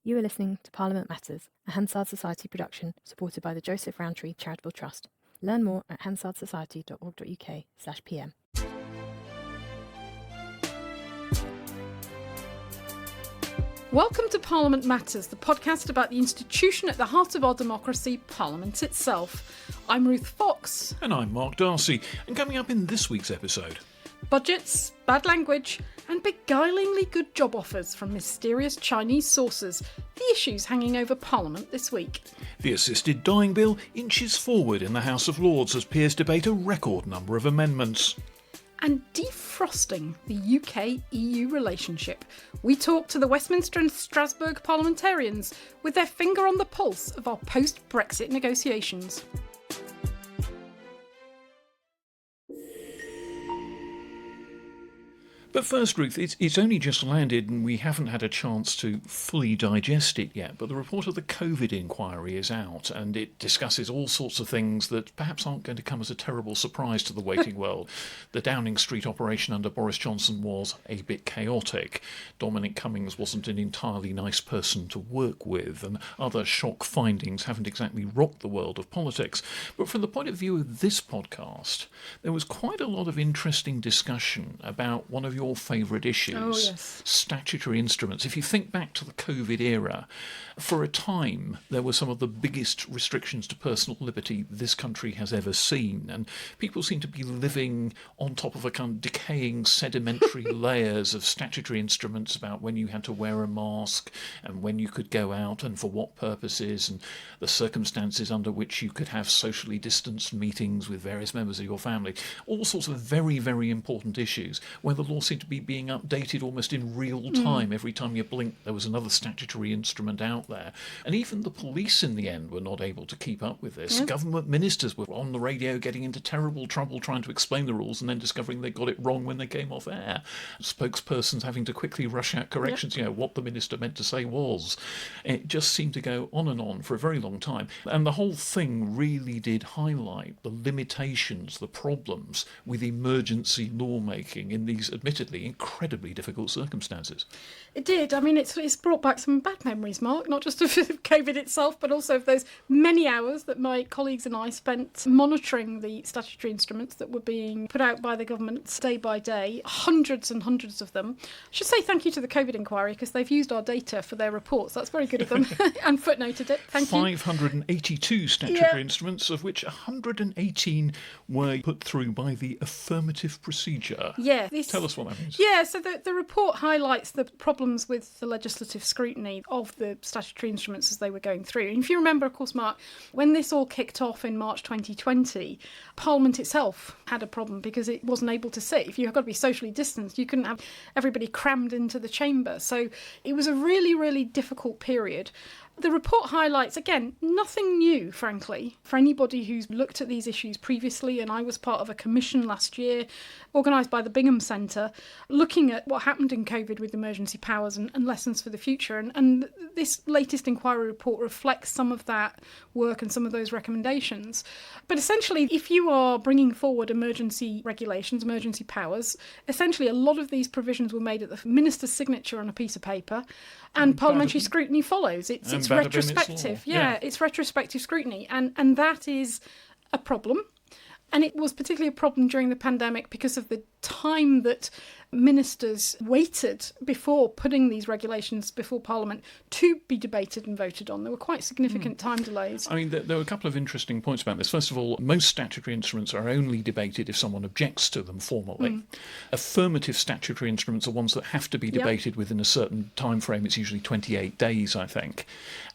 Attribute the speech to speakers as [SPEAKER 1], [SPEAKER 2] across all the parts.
[SPEAKER 1] You are listening to Parliament Matters, a Hansard Society production supported by the Joseph Rowntree Charitable Trust. Learn more at hansardsociety.org.uk/pm.
[SPEAKER 2] Welcome to Parliament Matters, the podcast about the institution at the heart of our democracy, Parliament itself. I'm Ruth Fox.
[SPEAKER 3] And I'm Mark Darcy. And coming up in this week's episode...
[SPEAKER 2] budgets, bad language, and beguilingly good job offers from mysterious Chinese sources. The issues hanging over Parliament this week.
[SPEAKER 3] The assisted dying bill inches forward in the House of Lords as peers debate a record number of amendments.
[SPEAKER 2] And defrosting the UK-EU relationship. We talk to the Westminster and Strasbourg parliamentarians with their finger on the pulse of our post-Brexit negotiations.
[SPEAKER 3] But first, Ruth, it's only just landed and we haven't had a chance to fully digest it yet, but the report of the COVID inquiry is out and it discusses all sorts of things that perhaps aren't going to come as a terrible surprise to the waiting world. The Downing Street operation under Boris Johnson was a bit chaotic. Dominic Cummings wasn't an entirely nice person to work with, and other shock findings haven't exactly rocked the world of politics. But from the point of view of this podcast, there was quite a lot of interesting discussion about one of your favourite issues, statutory instruments. If you think back to the COVID era, for a time there were some of the biggest restrictions to personal liberty this country has ever seen, and people seem to be living on top of a kind of decaying sedimentary layers of statutory instruments about when you had to wear a mask and when you could go out and for what purposes and the circumstances under which you could have socially distanced meetings with various members of your family. All sorts of very, very important issues where the law seemed to be being updated almost in real time. Every time you blinked, there was another statutory instrument out there. And even the police in the end were not able to keep up with this. Government ministers were on the radio getting into terrible trouble trying to explain the rules and then discovering they got it wrong when they came off air. Spokespersons having to quickly rush out corrections, what the minister meant to say was. It just seemed to go on and on for a very long time. And the whole thing really did highlight the limitations, the problems with emergency lawmaking in these admittedly incredibly difficult circumstances.
[SPEAKER 2] It did. I mean, it's brought back some bad memories, Mark, not just of COVID itself, but also of those many hours that my colleagues and I spent monitoring the statutory instruments that were being put out by the government day by day, hundreds and hundreds of them. I should say thank you to the COVID inquiry because they've used our data for their reports. That's very good of them and footnoted it. Thank you.
[SPEAKER 3] 582 statutory instruments, of which 118 were put through by the affirmative procedure.
[SPEAKER 2] Yeah.
[SPEAKER 3] Tell us what that means.
[SPEAKER 2] Yeah, so the report highlights the problems with the legislative scrutiny of the statutory instruments as they were going through. And if you remember, of course, Mark, when this all kicked off in March 2020, Parliament itself had a problem because it wasn't able to sit. If you have got to be socially distanced, you couldn't have everybody crammed into the chamber. So it was a really, really difficult period. The report highlights, again, nothing new, frankly, for anybody who's looked at these issues previously, and I was part of a commission last year, organised by the Bingham Centre, looking at what happened in COVID with emergency powers and lessons for the future. And this latest inquiry report reflects some of that work and some of those recommendations. But essentially, if you are bringing forward emergency regulations, emergency powers, essentially a lot of these provisions were made at the minister's signature on a piece of paper, and parliamentary scrutiny follows. It's retrospective. It's retrospective scrutiny. And that is a problem. And it was particularly a problem during the pandemic because of the time that ministers waited before putting these regulations before Parliament to be debated and voted on. There were quite significant time delays.
[SPEAKER 3] I mean, there were a couple of interesting points about this. First of all, most statutory instruments are only debated if someone objects to them formally. Affirmative statutory instruments are ones that have to be debated within a certain time frame. It's usually 28 days, I think.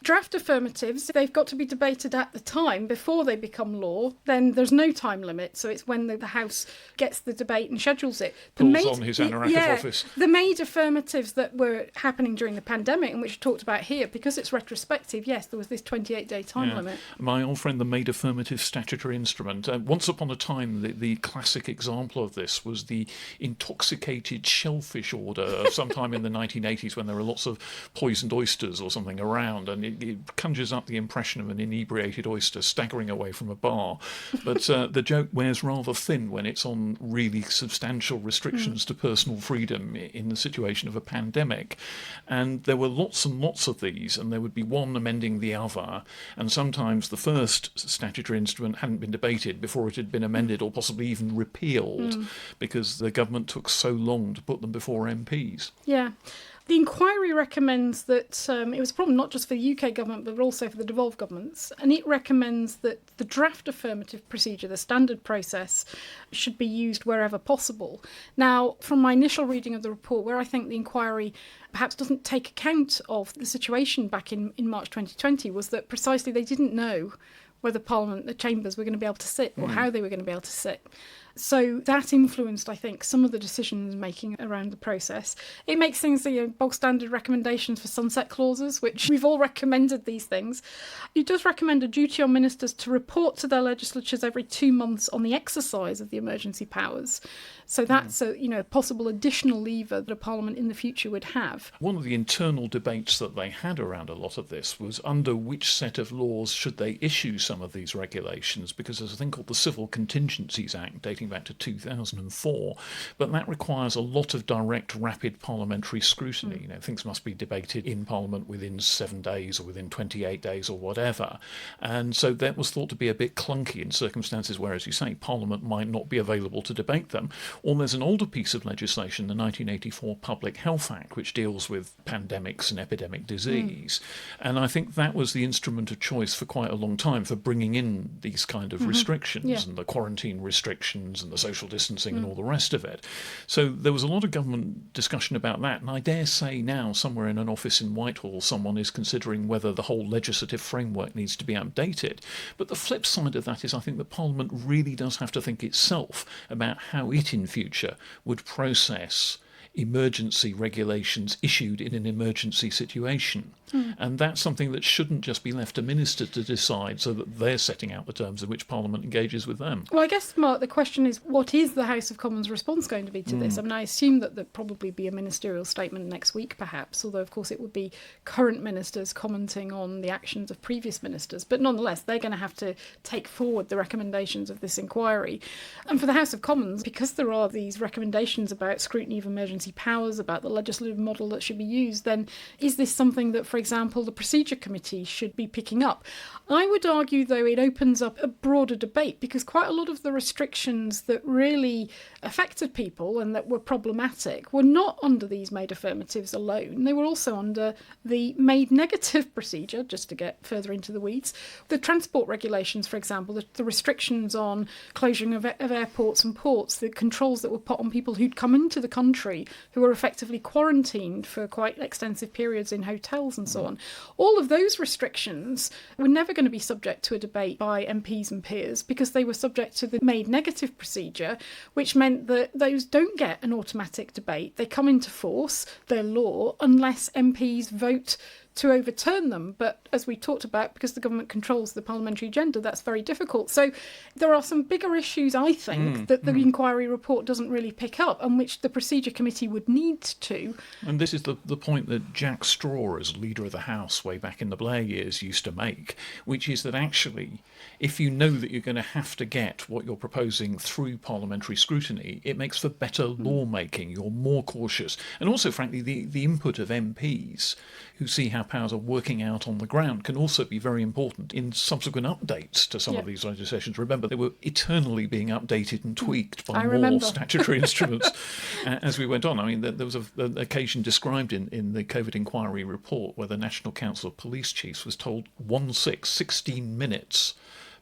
[SPEAKER 2] Draft affirmatives, they've got to be debated at the time before they become law. Then there's no time limit, so it's when the House gets the debate and schedules it.
[SPEAKER 3] Pulls on his anorak of office.
[SPEAKER 2] The made affirmatives that were happening during the pandemic and which are talked about here, because it's retrospective, yes, there was this 28-day time limit.
[SPEAKER 3] My old friend, the made affirmative statutory instrument. Once upon a time, the classic example of this was the intoxicated shellfish order sometime in the 1980s when there were lots of poisoned oysters or something around, and it conjures up the impression of an inebriated oyster staggering away from a bar. But the joke wears rather thin when it's on really substantial restrictions to personal personal freedom in the situation of a pandemic. And there were lots and lots of these, and there would be one amending the other. And sometimes the first statutory instrument hadn't been debated before it had been amended or possibly even repealed because the government took so long to put them before MPs.
[SPEAKER 2] Yeah. The inquiry recommends that it was a problem not just for the UK government but also for the devolved governments, and it recommends that the draft affirmative procedure, the standard process, should be used wherever possible. Now, from my initial reading of the report, where I think the inquiry perhaps doesn't take account of the situation back in March 2020, was that precisely they didn't know whether Parliament, the chambers, were going to be able to sit or how they were going to be able to sit. So that influenced, I think, some of the decisions making around the process. It makes things, bog standard recommendations for sunset clauses, which we've all recommended these things. It does recommend a duty on ministers to report to their legislatures every 2 months on the exercise of the emergency powers. So that's a possible additional lever that a parliament in the future would have.
[SPEAKER 3] One of the internal debates that they had around a lot of this was under which set of laws should they issue some of these regulations, because there's a thing called the Civil Contingencies Act dating back to 2004, but that requires a lot of direct, rapid parliamentary scrutiny. Things must be debated in Parliament within 7 days or within 28 days or whatever. And so that was thought to be a bit clunky in circumstances where, as you say, Parliament might not be available to debate them. Or there's an older piece of legislation, the 1984 Public Health Act, which deals with pandemics and epidemic disease. And I think that was the instrument of choice for quite a long time for bringing in these kind of restrictions and the quarantine restrictions and the social distancing and all the rest of it. So there was a lot of government discussion about that. And I dare say now, somewhere in an office in Whitehall, someone is considering whether the whole legislative framework needs to be updated. But the flip side of that is I think that Parliament really does have to think itself about how it in future would process emergency regulations issued in an emergency situation. And that's something that shouldn't just be left to ministers to decide so that they're setting out the terms in which Parliament engages with them.
[SPEAKER 2] Well, I guess, Mark, the question is, what is the House of Commons response going to be to this? I mean, I assume that there'd probably be a ministerial statement next week, perhaps, although, of course, it would be current ministers commenting on the actions of previous ministers. But nonetheless, they're going to have to take forward the recommendations of this inquiry. And for the House of Commons, because there are these recommendations about scrutiny of emergency powers, about the legislative model that should be used, then is this something that, for example, the Procedure Committee should be picking up? I would argue, though, it opens up a broader debate, because quite a lot of the restrictions that really affected people and that were problematic were not under these made affirmatives alone. They were also under the made negative procedure, just to get further into the weeds. The transport regulations, for example, the restrictions on closing of airports and ports, the controls that were put on people who'd come into the country who were effectively quarantined for quite extensive periods in hotels and so on. All of those restrictions were never going to be subject to a debate by MPs and peers because they were subject to the made negative procedure, which meant that those don't get an automatic debate. They come into force, they're law, unless MPs vote to overturn them. But as we talked about, because the government controls the parliamentary agenda, that's very difficult. So there are some bigger issues, I think, that the inquiry report doesn't really pick up and which the Procedure Committee would need to.
[SPEAKER 3] And this is the point that Jack Straw, as Leader of the House way back in the Blair years, used to make, which is that actually, if you know that you're going to have to get what you're proposing through parliamentary scrutiny, it makes for better lawmaking. You're more cautious. And also, frankly, the input of MPs who see how powers are working out on the ground can also be very important in subsequent updates to some of these legislations. Remember, they were eternally being updated and tweaked by more statutory instruments as we went on. I mean, there was an occasion described in the COVID inquiry report where the National Council of Police Chiefs was told 16 minutes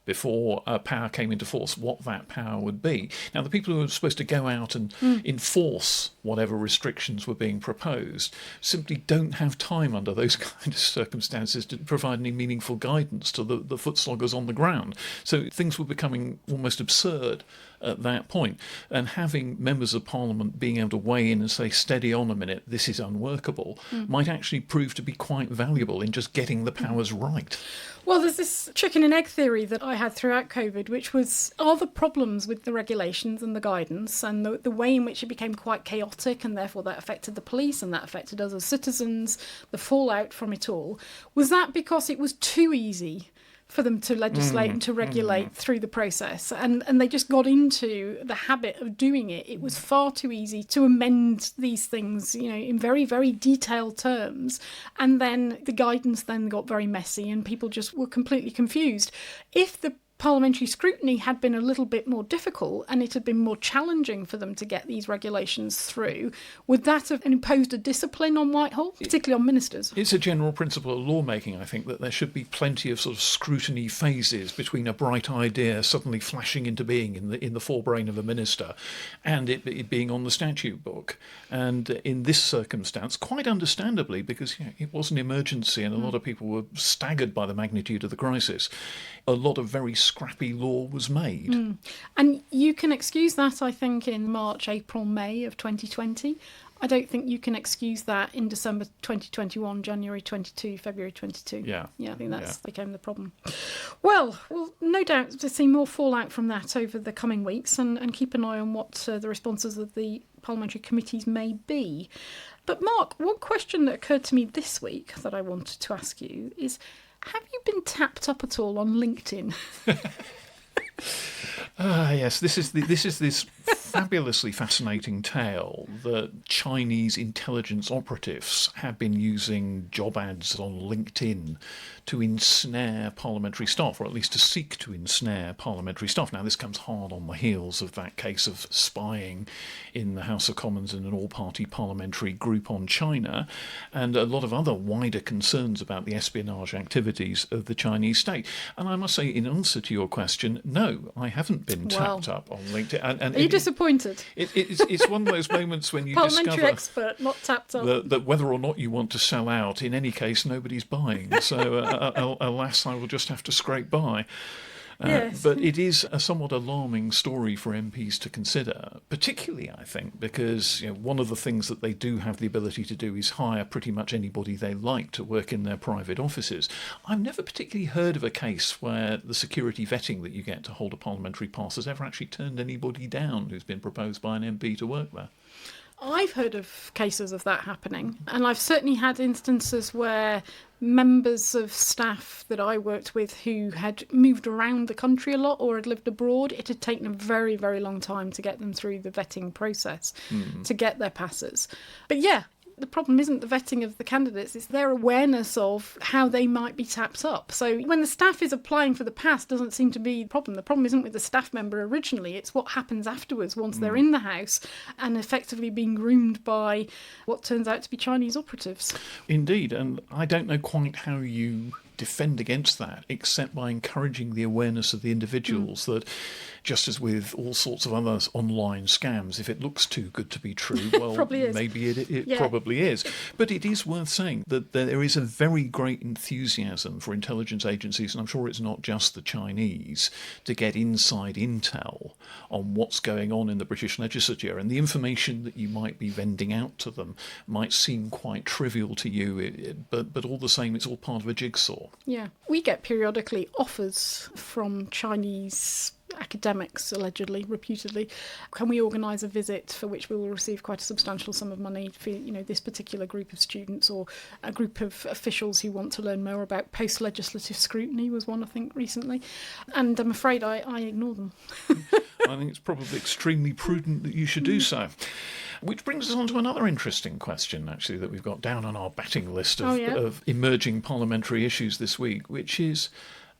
[SPEAKER 3] before a power came into force, what that power would be. Now, the people who were supposed to go out and enforce whatever restrictions were being proposed simply don't have time under those kind of circumstances to provide any meaningful guidance to the foot sloggers on the ground. So things were becoming almost absurd at that point. And having members of Parliament being able to weigh in and say, steady on a minute, this is unworkable, might actually prove to be quite valuable in just getting the powers right.
[SPEAKER 2] Well, there's this chicken and egg theory that I had throughout COVID, which was, are the problems with the regulations and the guidance and the way in which it became quite chaotic, and therefore that affected the police and that affected us as citizens, the fallout from it all, was that because it was too easy for them to legislate and to regulate through the process. And they just got into the habit of doing it. It was far too easy to amend these things, in very, very detailed terms. And then the guidance then got very messy and people just were completely confused. If the parliamentary scrutiny had been a little bit more difficult and it had been more challenging for them to get these regulations through, would that have imposed a discipline on Whitehall, particularly on ministers?
[SPEAKER 3] It's a general principle of lawmaking, I think, that there should be plenty of sort of scrutiny phases between a bright idea suddenly flashing into being in the forebrain of a minister and it being on the statute book. And in this circumstance, quite understandably, because it was an emergency and a lot of people were staggered by the magnitude of the crisis, a lot of very scrappy law was made.
[SPEAKER 2] And you can excuse that, I think, in March, April, May of 2020. I don't think you can excuse that in December 2021, January 22, February 22.
[SPEAKER 3] Yeah.
[SPEAKER 2] I think that became the problem. Well, we'll no doubt to see more fallout from that over the coming weeks and keep an eye on what the responses of the parliamentary committees may be. But Mark, one question that occurred to me this week that I wanted to ask you is, have you been tapped up at all on LinkedIn?
[SPEAKER 3] Yes, this is this fabulously fascinating tale that Chinese intelligence operatives have been using job ads on LinkedIn to ensnare parliamentary staff, or at least to seek to ensnare parliamentary staff. Now, this comes hard on the heels of that case of spying in the House of Commons in an all-party parliamentary group on China, and a lot of other wider concerns about the espionage activities of the Chinese state. And I must say, in answer to your question, no, I haven't been tapped up on LinkedIn. And
[SPEAKER 2] Are you disappointed?
[SPEAKER 3] It's one of those moments when you
[SPEAKER 2] Parliamentary
[SPEAKER 3] discover
[SPEAKER 2] expert, not tapped up.
[SPEAKER 3] that whether or not you want to sell out, in any case, nobody's buying. So, alas, I will just have to scrape by.
[SPEAKER 2] Yes.
[SPEAKER 3] But it is a somewhat alarming story for MPs to consider, particularly, I think, because one of the things that they do have the ability to do is hire pretty much anybody they like to work in their private offices. I've never particularly heard of a case where the security vetting that you get to hold a parliamentary pass has ever actually turned anybody down who's been proposed by an MP to work there.
[SPEAKER 2] I've heard of cases of that happening, and I've certainly had instances where members of staff that I worked with who had moved around the country a lot or had lived abroad, it had taken a very, very long time to get them through the vetting process to get their passes. But yeah, the problem isn't the vetting of the candidates, it's their awareness of how they might be tapped up. So when the staff is applying for the pass doesn't seem to be the problem. The problem isn't with the staff member originally, it's what happens afterwards once they're in the house and effectively being groomed by what turns out to be Chinese operatives.
[SPEAKER 3] Indeed, and I don't know quite how you defend against that except by encouraging the awareness of the individuals that, just as with all sorts of other online scams, if it looks too good to be true, well, maybe it probably is. But it is worth saying that there is a very great enthusiasm for intelligence agencies, and I'm sure it's not just the Chinese, to get inside intel on what's going on in the British legislature, and the information that you might be vending out to them might seem quite trivial to you, but all the same, it's all part of a jigsaw.
[SPEAKER 2] Yeah, we get periodically offers from Chinese academics, allegedly, reputedly. Can we organise a visit for which we will receive quite a substantial sum of money for this particular group of students, or a group of officials who want to learn more about post-legislative scrutiny was one, I think, recently. And I'm afraid I ignore them.
[SPEAKER 3] I think it's probably extremely prudent that you should do so. Which brings us on to another interesting question, actually, that we've got down on our batting list of emerging parliamentary issues this week, which is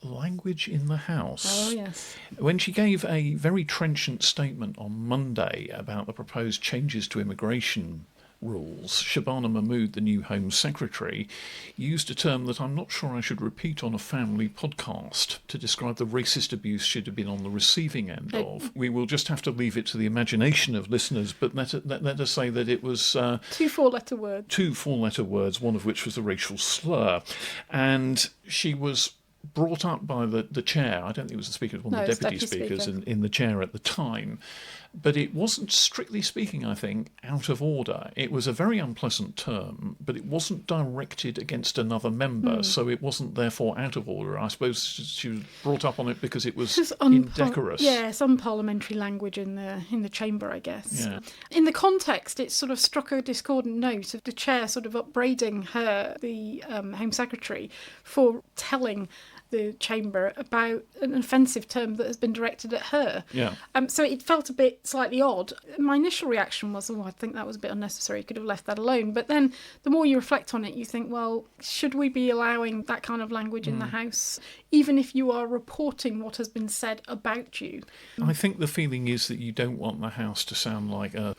[SPEAKER 3] language in the House.
[SPEAKER 2] Oh, yes.
[SPEAKER 3] When she gave a very trenchant statement on Monday about the proposed changes to immigration rules, Shabana Mahmood, the new Home Secretary, used a term that I'm not sure I should repeat on a family podcast to describe the racist abuse she'd have been on the receiving end of. We will just have to leave it to the imagination of listeners, but let us say that it was
[SPEAKER 2] two four-letter words.
[SPEAKER 3] Two four-letter words, one of which was a racial slur. And she was brought up by the chair. I don't think it was the Speaker, it was one of the deputy speakers in the chair at the time. But it wasn't, strictly speaking, I think, out of order. It was a very unpleasant term, but it wasn't directed against another member, so it wasn't therefore out of order. I suppose she was brought up on it because it was indecorous.
[SPEAKER 2] Yes, unparliamentary language in the chamber, I guess.
[SPEAKER 3] Yeah.
[SPEAKER 2] In the context, it sort of struck a discordant note of the chair sort of upbraiding her, the Home Secretary, for telling the chamber about an offensive term that has been directed at her.
[SPEAKER 3] Yeah.
[SPEAKER 2] So it felt a bit slightly odd. My initial reaction was, I think that was a bit unnecessary. Could have left that alone. But then the more you reflect on it, you think, well, should we be allowing that kind of language in the House, even if you are reporting what has been said about you?
[SPEAKER 3] I think the feeling is that you don't want the House to sound like a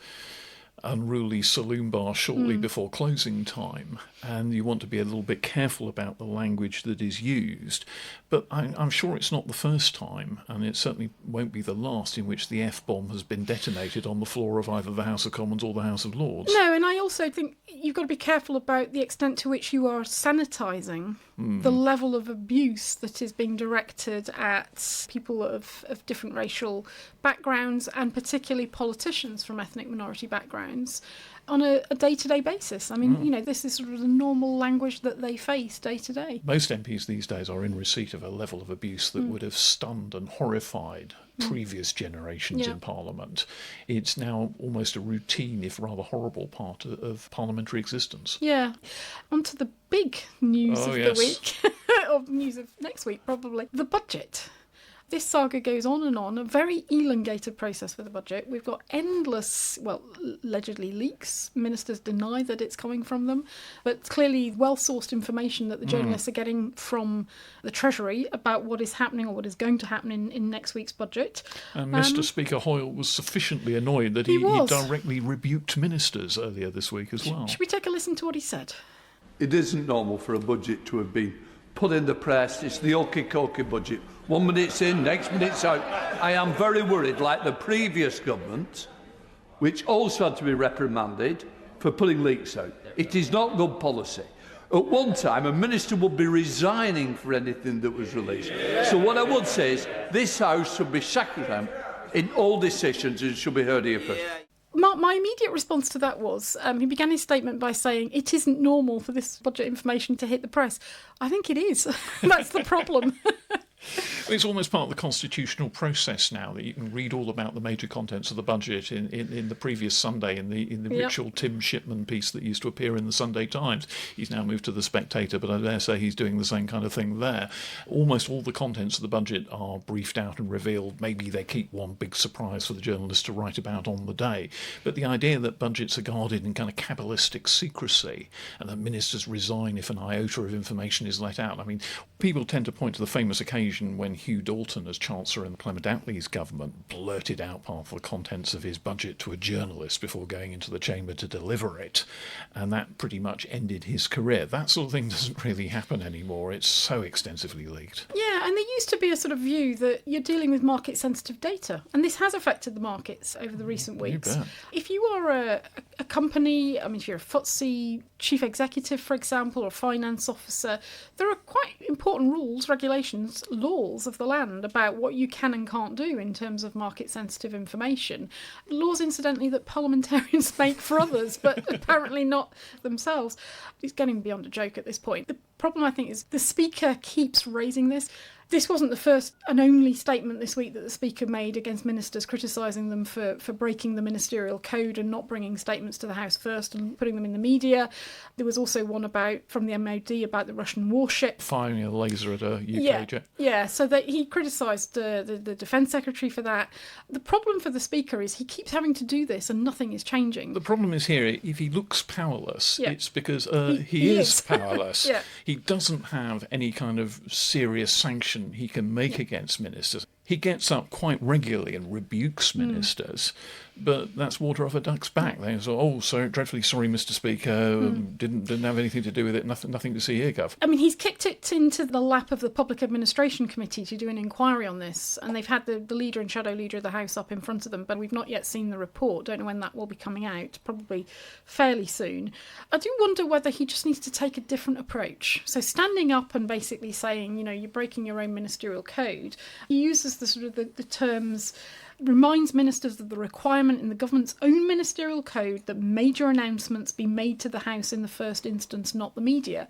[SPEAKER 3] unruly saloon bar shortly before closing time, and you want to be a little bit careful about the language that is used. But I'm sure it's not the first time, and it certainly won't be the last, in which the F-bomb has been detonated on the floor of either the House of Commons or the House of Lords.
[SPEAKER 2] No, and I also think you've got to be careful about the extent to which you are sanitising the level of abuse that is being directed at people of different racial backgrounds, and particularly politicians from ethnic minority backgrounds, on a day-to-day basis. I mean, this is sort of the normal language that they face day to day.
[SPEAKER 3] Most MPs these days are in receipt of a level of abuse that would have stunned and horrified previous generations in Parliament. It's now almost a routine, if rather horrible, part of parliamentary existence.
[SPEAKER 2] Yeah. On to the big news of the week, or news of next week probably, the budget. This saga goes on and on, a very elongated process for the budget. We've got endless, allegedly leaks. Ministers deny that it's coming from them, but clearly well-sourced information that the journalists are getting from the Treasury about what is happening or what is going to happen in next week's budget.
[SPEAKER 3] And Mr. Speaker Hoyle was sufficiently annoyed that he directly rebuked ministers earlier this week as well.
[SPEAKER 2] Should we take a listen to what he said?
[SPEAKER 4] It isn't normal for a budget to have been put in the press. It's the okey-cokey budget. 1 minute's in, next minute's out. I am very worried, like the previous government, which also had to be reprimanded for putting leaks out. It is not good policy. At one time, a minister would be resigning for anything that was released. So what I would say is this House should be sacrosanct in all decisions and should be heard here first.
[SPEAKER 2] My immediate response to that was, he began his statement by saying, it isn't normal for this budget information to hit the press. I think it is. That's the problem.
[SPEAKER 3] It's almost part of the constitutional process now that you can read all about the major contents of the budget in the previous Sunday in the ritual Tim Shipman piece that used to appear in the Sunday Times. He's now moved to the Spectator, but I dare say he's doing the same kind of thing there. Almost all the contents of the budget are briefed out and revealed. Maybe they keep one big surprise for the journalists to write about on the day. But the idea that budgets are guarded in kind of Kabbalistic secrecy and that ministers resign if an iota of information is let out. I mean, people tend to point to the famous occasion when Hugh Dalton, as Chancellor in Clement Attlee's government, blurted out part of the contents of his budget to a journalist before going into the chamber to deliver it. And that pretty much ended his career. That sort of thing doesn't really happen anymore. It's so extensively leaked.
[SPEAKER 2] Yeah, and there used to be a sort of view that you're dealing with market-sensitive data. And this has affected the markets over the recent weeks. If you are a company, I mean, if you're a FTSE chief executive, for example, or finance officer, there are quite important rules, regulations, laws of the land about what you can and can't do in terms of market-sensitive information. Laws, incidentally, that parliamentarians make for others, but apparently not themselves. It's getting beyond a joke at this point. The problem, I think, is the Speaker keeps raising this. This wasn't the first and only statement this week that the Speaker made against ministers, criticising them for breaking the ministerial code and not bringing statements to the House first and putting them in the media. There was also one from the MOD about the Russian warship.
[SPEAKER 3] Firing a laser at a UK jet.
[SPEAKER 2] Yeah, so that he criticised the Defence Secretary for that. The problem for the Speaker is he keeps having to do this and nothing is changing.
[SPEAKER 3] The problem is here, if he looks powerless, it's because he is powerless. He doesn't have any kind of serious sanction he can make against ministers. He gets up quite regularly and rebukes ministers, but that's water off a duck's back. They say, dreadfully sorry, Mr. Speaker, didn't have anything to do with it, nothing to see here, Gov.
[SPEAKER 2] I mean, he's kicked it into the lap of the Public Administration Committee to do an inquiry on this, and they've had the leader and shadow leader of the House up in front of them, but we've not yet seen the report. Don't know when that will be coming out, probably fairly soon. I do wonder whether he just needs to take a different approach. So standing up and basically saying, you're breaking your own ministerial code, he uses the sort of the terms, reminds ministers of the requirement in the government's own ministerial code that major announcements be made to the House in the first instance, not the media.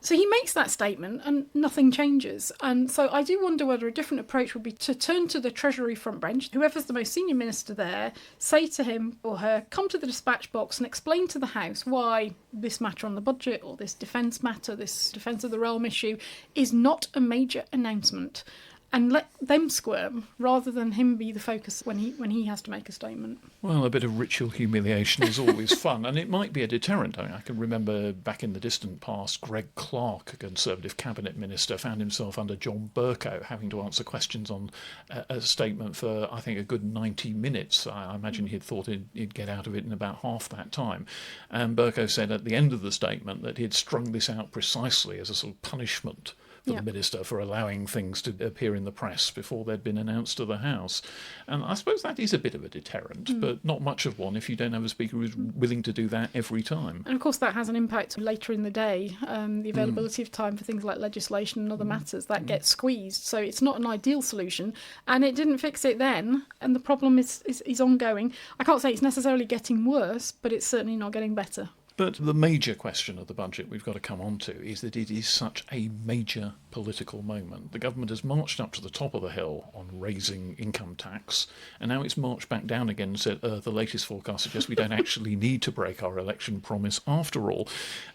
[SPEAKER 2] So he makes that statement and nothing changes. And so I do wonder whether a different approach would be to turn to the Treasury front bench, whoever's the most senior minister there, say to him or her, come to the dispatch box and explain to the House why this matter on the budget or this defence matter, this defence of the realm issue, is not a major announcement. And let them squirm rather than him be the focus when he has to make a statement.
[SPEAKER 3] Well, a bit of ritual humiliation is always fun, and it might be a deterrent. I can remember back in the distant past, Greg Clark, a Conservative cabinet minister, found himself under John Bercow having to answer questions on a statement for, I think, a good 90 minutes. I imagine he'd thought he'd get out of it in about half that time. And Bercow said at the end of the statement that he'd strung this out precisely as a sort of punishment for the minister for allowing things to appear in the press before they'd been announced to the House. And I suppose that is a bit of a deterrent, but not much of one if you don't have a speaker who's willing to do that every time.
[SPEAKER 2] And of course that has an impact later in the day. The availability of time for things like legislation and other matters, that gets squeezed. So it's not an ideal solution. And it didn't fix it then. And the problem is ongoing. I can't say it's necessarily getting worse, but it's certainly not getting better.
[SPEAKER 3] But the major question of the budget we've got to come on to is that it is such a major political moment. The government has marched up to the top of the hill on raising income tax, and now it's marched back down again and said the latest forecast suggests we don't actually need to break our election promise after all.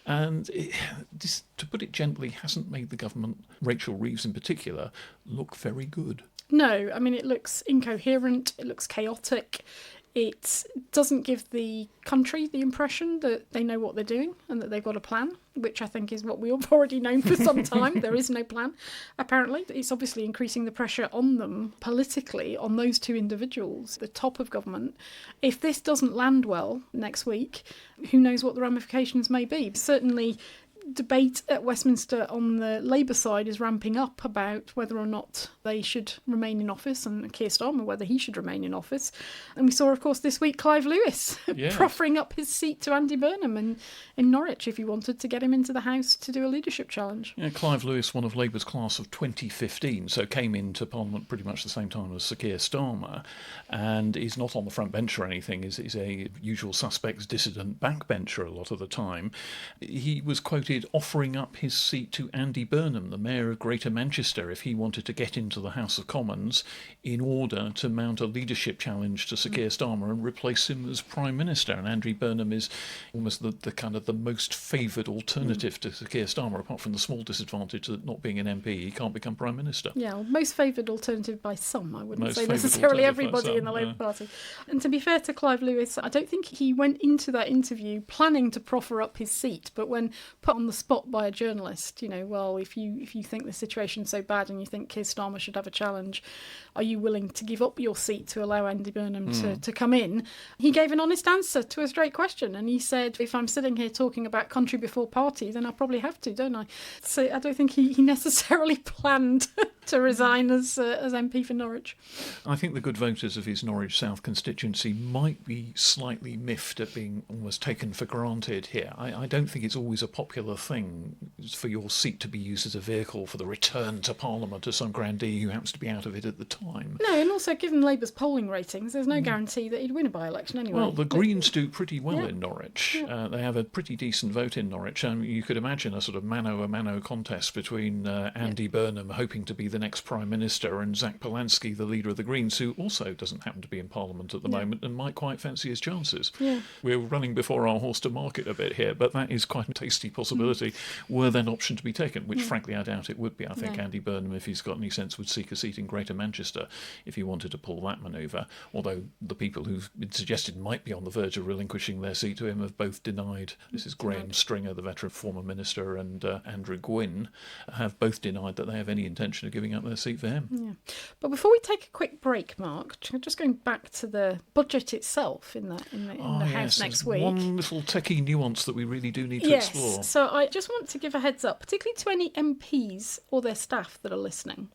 [SPEAKER 3] And this, to put it gently, hasn't made the government, Rachel Reeves in particular, look very good.
[SPEAKER 2] No, I mean, it looks incoherent, it looks chaotic. It doesn't give the country the impression that they know what they're doing and that they've got a plan, which I think is what we've already known for some time. There is no plan, apparently. It's obviously increasing the pressure on them politically, on those two individuals, the top of government. If this doesn't land well next week, who knows what the ramifications may be. Certainly, debate at Westminster on the Labour side is ramping up about whether or not they should remain in office, and Keir Starmer whether he should remain in office. And we saw, of course, this week Clive Lewis proffering up his seat to Andy Burnham in Norwich if he wanted to get him into the House to do a leadership challenge.
[SPEAKER 3] Yeah, Clive Lewis, one of Labour's class of 2015, so came into Parliament pretty much the same time as Sir Keir Starmer, and is not on the front bench or anything, is a usual suspects dissident backbencher a lot of the time. He was quoted offering up his seat to Andy Burnham, the Mayor of Greater Manchester, if he wanted to get into the House of Commons in order to mount a leadership challenge to Sir Keir Starmer and replace him as Prime Minister. And Andy Burnham is almost the kind of the most favoured alternative to Sir Keir Starmer, apart from the small disadvantage that not being an MP, he can't become Prime Minister.
[SPEAKER 2] Yeah, well, most favoured alternative by some, I wouldn't say necessarily everybody in the Labour Party. And to be fair to Clive Lewis, I don't think he went into that interview planning to proffer up his seat, but when put on the spot by a journalist, well, if you think the situation's so bad and you think Keir Starmer should have a challenge, are you willing to give up your seat to allow Andy Burnham to come in? He gave an honest answer to a straight question, and he said, if I'm sitting here talking about country before party, then I probably have to, don't I? So I don't think he necessarily planned to resign as MP for Norwich.
[SPEAKER 3] I think the good voters of his Norwich South constituency might be slightly miffed at being almost taken for granted here. I don't think it's always a popular thing for your seat to be used as a vehicle for the return to Parliament of some grandee who happens to be out of it at the time.
[SPEAKER 2] No, and also given Labour's polling ratings, there's no guarantee that he'd win a by-election anyway.
[SPEAKER 3] Well, the Greens do pretty well in Norwich. They have a pretty decent vote in Norwich. You could imagine a sort of mano-a-mano contest between Andy Burnham hoping to be the next Prime Minister and Zach Polanski, the leader of the Greens, who also doesn't happen to be in Parliament at the moment and might quite fancy his chances. Yeah. We're running before our horse to market a bit here, but that is quite a tasty possibility were that option to be taken, which frankly I doubt it would be. I think Andy Burnham, if he's got any sense, would seek a seat in Greater Manchester if he wanted to pull that manoeuvre, although the people who've been suggested might be on the verge of relinquishing their seat to him have both denied. This is Graham Stringer, the veteran former minister, and Andrew Gwynn have both denied that they have any intention of giving up their seat for him.
[SPEAKER 2] Yeah. But before we take a quick break, Mark, just going back to the budget itself in the House next week.
[SPEAKER 3] One little techie nuance that we really do need to explore.
[SPEAKER 2] So I just want to give a heads up, particularly to any MPs or their staff that are listening,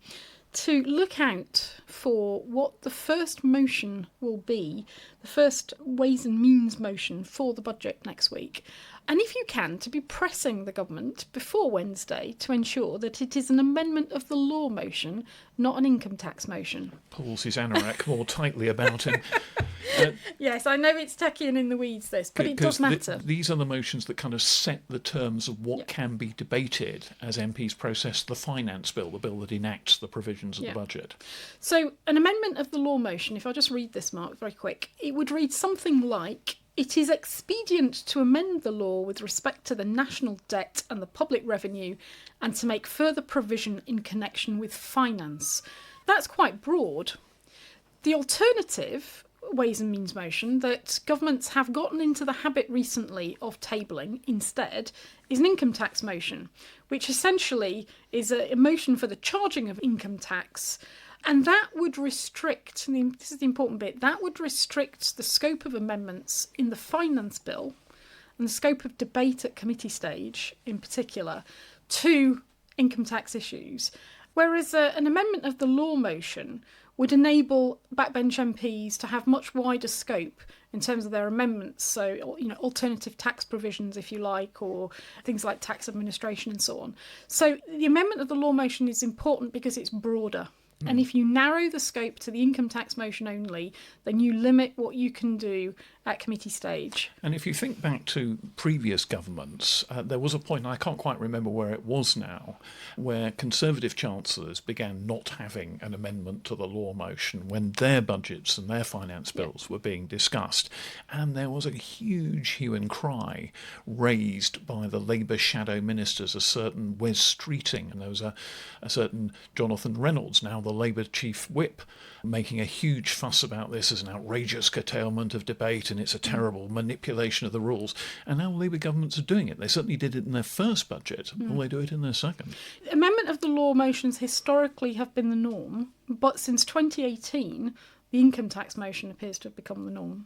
[SPEAKER 2] to look out for what the first motion will be, the first Ways and Means motion for the budget next week. And if you can, to be pressing the government before Wednesday to ensure that it is an amendment of the law motion, not an income tax motion.
[SPEAKER 3] Pulls his anorak more tightly about him.
[SPEAKER 2] Yes, I know it's techie and in the weeds, this, but it does matter.
[SPEAKER 3] These are the motions that kind of set the terms of what can be debated as MPs process the finance bill, the bill that enacts the provisions of the budget.
[SPEAKER 2] So an amendment of the law motion, if I just read this, Mark, very quick, it would read something like, it is expedient to amend the law with respect to the national debt and the public revenue and to make further provision in connection with finance. That's quite broad. The alternative Ways and Means motion that governments have gotten into the habit recently of tabling instead is an income tax motion, which essentially is a motion for the charging of income tax. And that would restrict, this is the important bit, that would restrict the scope of amendments in the finance bill and the scope of debate at committee stage in particular to income tax issues. Whereas an amendment of the law motion would enable backbench MPs to have much wider scope in terms of their amendments. So, alternative tax provisions, if you like, or things like tax administration and so on. So the amendment of the law motion is important because it's broader. And if you narrow the scope to the income tax motion only, then you limit what you can do at committee stage.
[SPEAKER 3] And if you think back to previous governments, there was a point, I can't quite remember where it was now, where Conservative chancellors began not having an amendment to the law motion when their budgets and their finance bills were being discussed. And there was a huge hue and cry raised by the Labour shadow ministers, a certain Wes Streeting, and there was a certain Jonathan Reynolds, now the Labour chief whip, making a huge fuss about this as an outrageous curtailment of debate and it's a terrible manipulation of the rules. And now Labour governments are doing it. They certainly did it in their first budget. Will they do it in their second?
[SPEAKER 2] Amendment of the law motions historically have been the norm, but since 2018, the income tax motion appears to have become the norm.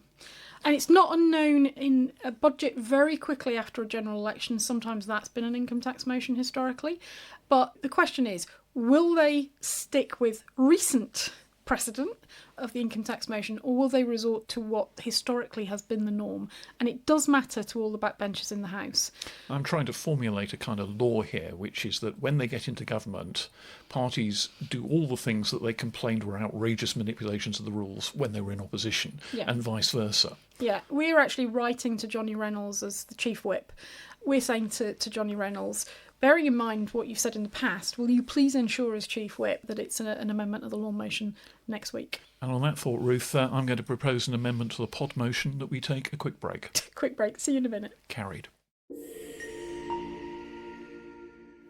[SPEAKER 2] And it's not unknown in a budget very quickly after a general election. Sometimes that's been an income tax motion historically. But the question is, will they stick with recent precedent of the income tax motion, or will they resort to what historically has been the norm? And it does matter to all the backbenchers in the House.
[SPEAKER 3] I'm trying to formulate a kind of law here, which is that when they get into government, parties do all the things that they complained were outrageous manipulations of the rules when they were in opposition, and vice versa.
[SPEAKER 2] Yeah, we're actually writing to Johnny Reynolds as the chief whip. We're saying to Johnny Reynolds, bearing in mind what you've said in the past, will you please ensure as chief whip that it's an amendment of the law motion next week?
[SPEAKER 3] And on that thought, Ruth, I'm going to propose an amendment to the pod motion that we take a quick break.
[SPEAKER 2] Quick break. See you in a minute.
[SPEAKER 3] Carried.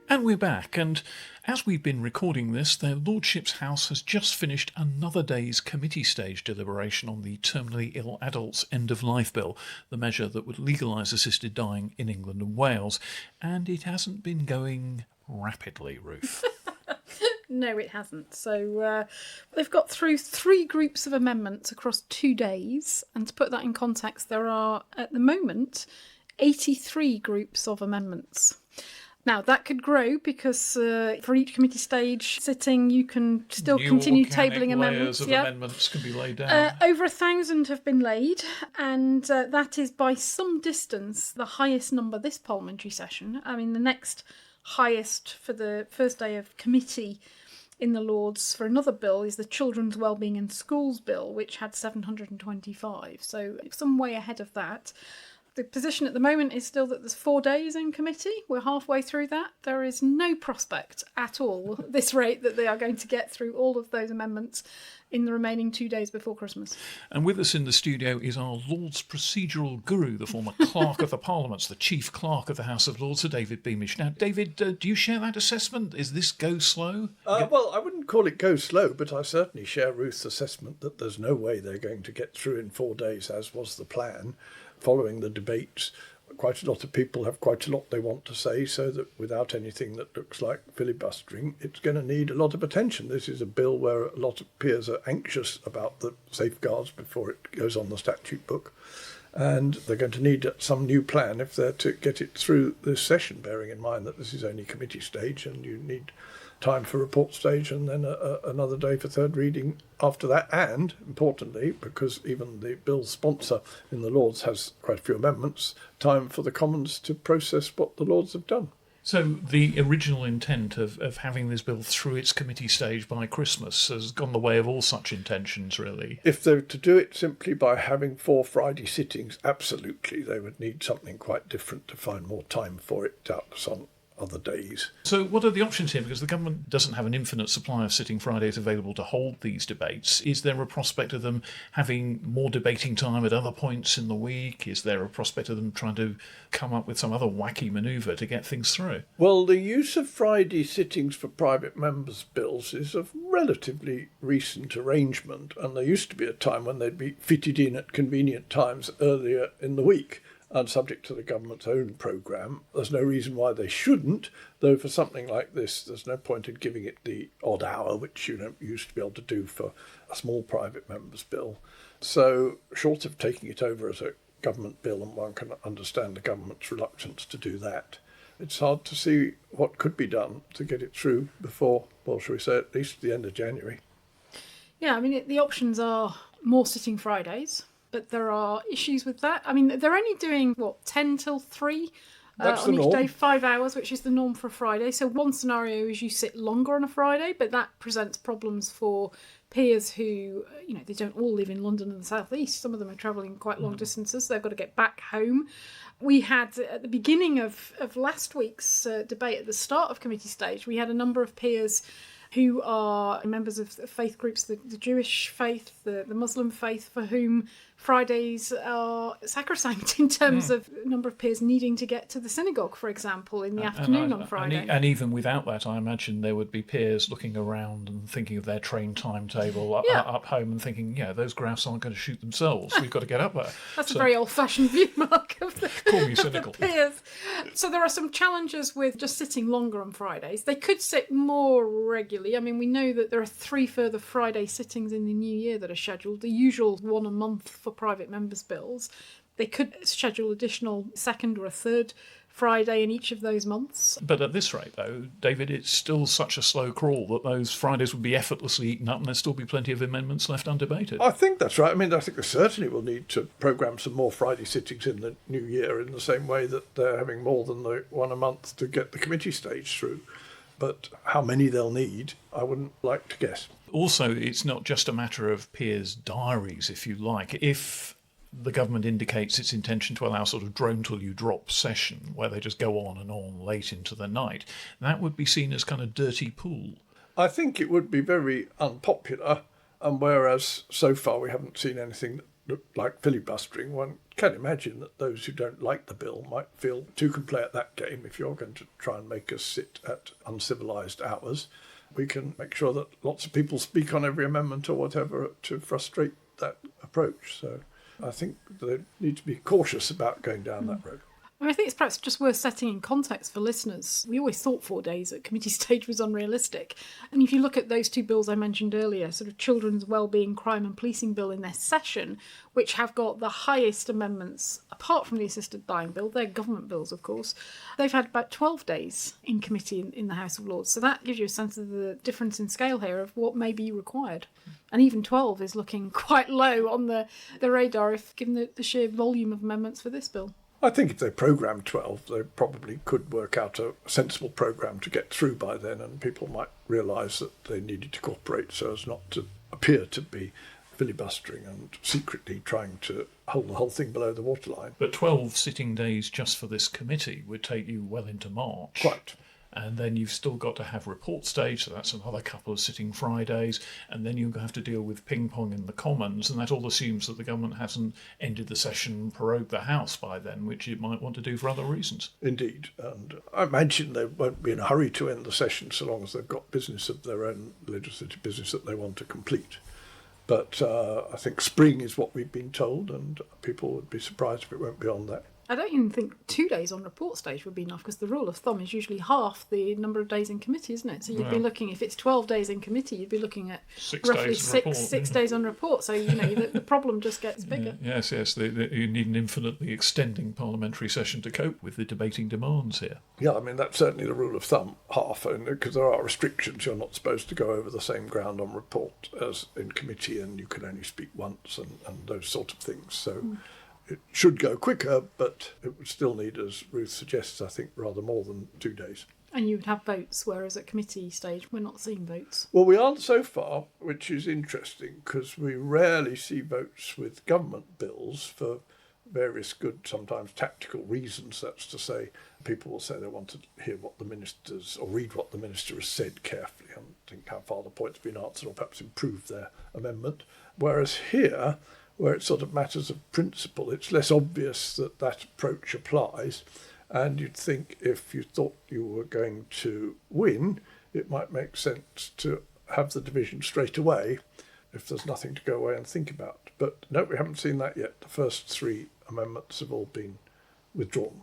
[SPEAKER 3] And we're back, and as we've been recording this, their Lordship's House has just finished another day's committee stage deliberation on the Terminally Ill Adults End of Life Bill, the measure that would legalise assisted dying in England and Wales. And it hasn't been going rapidly, Ruth.
[SPEAKER 2] No, it hasn't. So they've got through 3 groups of amendments across 2 days. And to put that in context, there are, at the moment, 83 groups of amendments. Now, that could grow because for each committee stage sitting, you can still continue tabling amendments.
[SPEAKER 3] Layers of amendments can be laid down.
[SPEAKER 2] Over 1,000 have been laid, and that is by some distance the highest number this parliamentary session. I mean, the next highest for the first day of committee in the Lords for another bill is the Children's Wellbeing in Schools Bill, which had 725. So some way ahead of that. The position at the moment is still that there's 4 days in committee. We're halfway through that. There is no prospect at all at this rate that they are going to get through all of those amendments in the remaining 2 days before Christmas.
[SPEAKER 3] And with us in the studio is our Lord's procedural guru, the former Clerk of the Parliaments, the Chief Clerk of the House of Lords, Sir David Beamish. Now, David, do you share that assessment? Is this go slow?
[SPEAKER 5] Well, I wouldn't call it go slow, but I certainly share Ruth's assessment that there's no way they're going to get through in 4 days, as was the plan. Following the debates, quite a lot of people have quite a lot they want to say, so that without anything that looks like filibustering, it's going to need a lot of attention. This is a bill where a lot of peers are anxious about the safeguards before it goes on the statute book, and they're going to need some new plan if they're to get it through this session, bearing in mind that this is only committee stage and you need time for report stage and then another day for third reading after that. And, importantly, because even the bill's sponsor in the Lords has quite a few amendments, time for the Commons to process what the Lords have done.
[SPEAKER 3] So the original intent of having this bill through its committee stage by Christmas has gone the way of all such intentions, really.
[SPEAKER 5] If they were to do it simply by having 4 Friday sittings, absolutely, they would need something quite different to find more time for it, doubtless on other days.
[SPEAKER 3] So what are the options here? Because the government doesn't have an infinite supply of sitting Fridays available to hold these debates. Is there a prospect of them having more debating time at other points in the week? Is there a prospect of them trying to come up with some other wacky manoeuvre to get things through?
[SPEAKER 5] Well, the use of Friday sittings for private members' bills is a relatively recent arrangement, and there used to be a time when they'd be fitted in at convenient times earlier in the week. And subject to the government's own programme, there's no reason why they shouldn't, though for something like this, there's no point in giving it the odd hour, which you don't used to be able to do for a small private member's bill. So, short of taking it over as a government bill, and one can understand the government's reluctance to do that, it's hard to see what could be done to get it through before, well, shall we say, at least the end of January.
[SPEAKER 2] Yeah, I mean, the options are more sitting Fridays, but there are issues with that. I mean, they're only doing, 10 till 3 on each day, 5 hours, which is the norm for a Friday. So one scenario is you sit longer on a Friday, but that presents problems for peers who, they don't all live in London and the South East. Some of them are travelling quite long distances. They've got to get back home. We had, at the beginning of last week's debate, at the start of committee stage, we had a number of peers who are members of faith groups, the Jewish faith, the Muslim faith, for whom Fridays are sacrosanct in terms of a number of peers needing to get to the synagogue, for example, in the afternoon on Friday.
[SPEAKER 3] And even without that, I imagine there would be peers looking around and thinking of their train timetable up home and thinking, those grouse aren't going to shoot themselves. We've got to get up there.
[SPEAKER 2] That's a very old-fashioned view, Mark, of the,
[SPEAKER 3] call me cynical.
[SPEAKER 2] The peers. So there are some challenges with just sitting longer on Fridays. They could sit more regularly. I mean, we know that there are 3 further Friday sittings in the new year that are scheduled, the usual one a month for private members' bills. They could schedule additional second or a third Friday in each of those months.
[SPEAKER 3] But at this rate, though, David, it's still such a slow crawl that those Fridays would be effortlessly eaten up and there'd still be plenty of amendments left undebated.
[SPEAKER 5] I think that's right. I mean, I think they certainly will need to programme some more Friday sittings in the new year in the same way that they're having more than the one a month to get the committee stage through. But how many they'll need, I wouldn't like to guess.
[SPEAKER 3] Also, it's not just a matter of peers' diaries, if you like. If the government indicates its intention to allow sort of drone till you drop session, where they just go on and on late into the night, that would be seen as kind of dirty pool.
[SPEAKER 5] I think it would be very unpopular, and whereas so far we haven't seen anything that looked like filibustering, one can imagine that those who don't like the bill might feel two can play at that game. If you're going to try and make us sit at uncivilised hours, we can make sure that lots of people speak on every amendment or whatever to frustrate that approach. So I think they need to be cautious about going down that road.
[SPEAKER 2] I think it's perhaps just worth setting in context for listeners. We always thought 4 days at committee stage was unrealistic. And if you look at those 2 bills I mentioned earlier, sort of Children's Wellbeing, Crime and Policing Bill in their session, which have got the highest amendments, apart from the Assisted Dying Bill, they're government bills, of course, they've had about 12 days in committee in the House of Lords. So that gives you a sense of the difference in scale here of what may be required. And even 12 is looking quite low on the radar, if given the sheer volume of amendments for this bill.
[SPEAKER 5] I think if they programmed 12, they probably could work out a sensible programme to get through by then, and people might realise that they needed to cooperate so as not to appear to be filibustering and secretly trying to hold the whole thing below the waterline.
[SPEAKER 3] But 12 sitting days just for this committee would take you well into March.
[SPEAKER 5] Quite.
[SPEAKER 3] And then you've still got to have report stage, so that's another couple of sitting Fridays, and then you have to deal with ping-pong in the Commons, and that all assumes that the government hasn't ended the session and prorogued the House by then, which it might want to do for other reasons.
[SPEAKER 5] Indeed, and I imagine they won't be in a hurry to end the session so long as they've got business of their own, legislative business that they want to complete. But I think spring is what we've been told, and people would be surprised if it went beyond that.
[SPEAKER 2] I don't even think 2 days on report stage would be enough, because the rule of thumb is usually half the number of days in committee, isn't it? So you'd be looking, if it's 12 days in committee, you'd be looking at
[SPEAKER 3] 6
[SPEAKER 2] roughly
[SPEAKER 3] days on report,
[SPEAKER 2] six days on report. So, the problem just gets bigger.
[SPEAKER 3] Yes. You need an infinitely extending parliamentary session to cope with the debating demands here.
[SPEAKER 5] Yeah, I mean, that's certainly the rule of thumb, half, because there are restrictions. You're not supposed to go over the same ground on report as in committee, and you can only speak once and those sort of things. So it should go quicker, but it would still need, as Ruth suggests, I think, rather more than 2 days.
[SPEAKER 2] And you would have votes, whereas at committee stage, we're not seeing votes.
[SPEAKER 5] Well, we aren't so far, which is interesting, because we rarely see votes with government bills for various good, sometimes tactical reasons. That's to say, people will say they want to hear what the ministers, or read what the minister has said carefully and think how far the point's been answered, or perhaps improve their amendment. Whereas here, where it's sort of matters of principle, it's less obvious that that approach applies. And you'd think if you thought you were going to win, it might make sense to have the division straight away if there's nothing to go away and think about. But no, we haven't seen that yet. The first 3 amendments have all been withdrawn.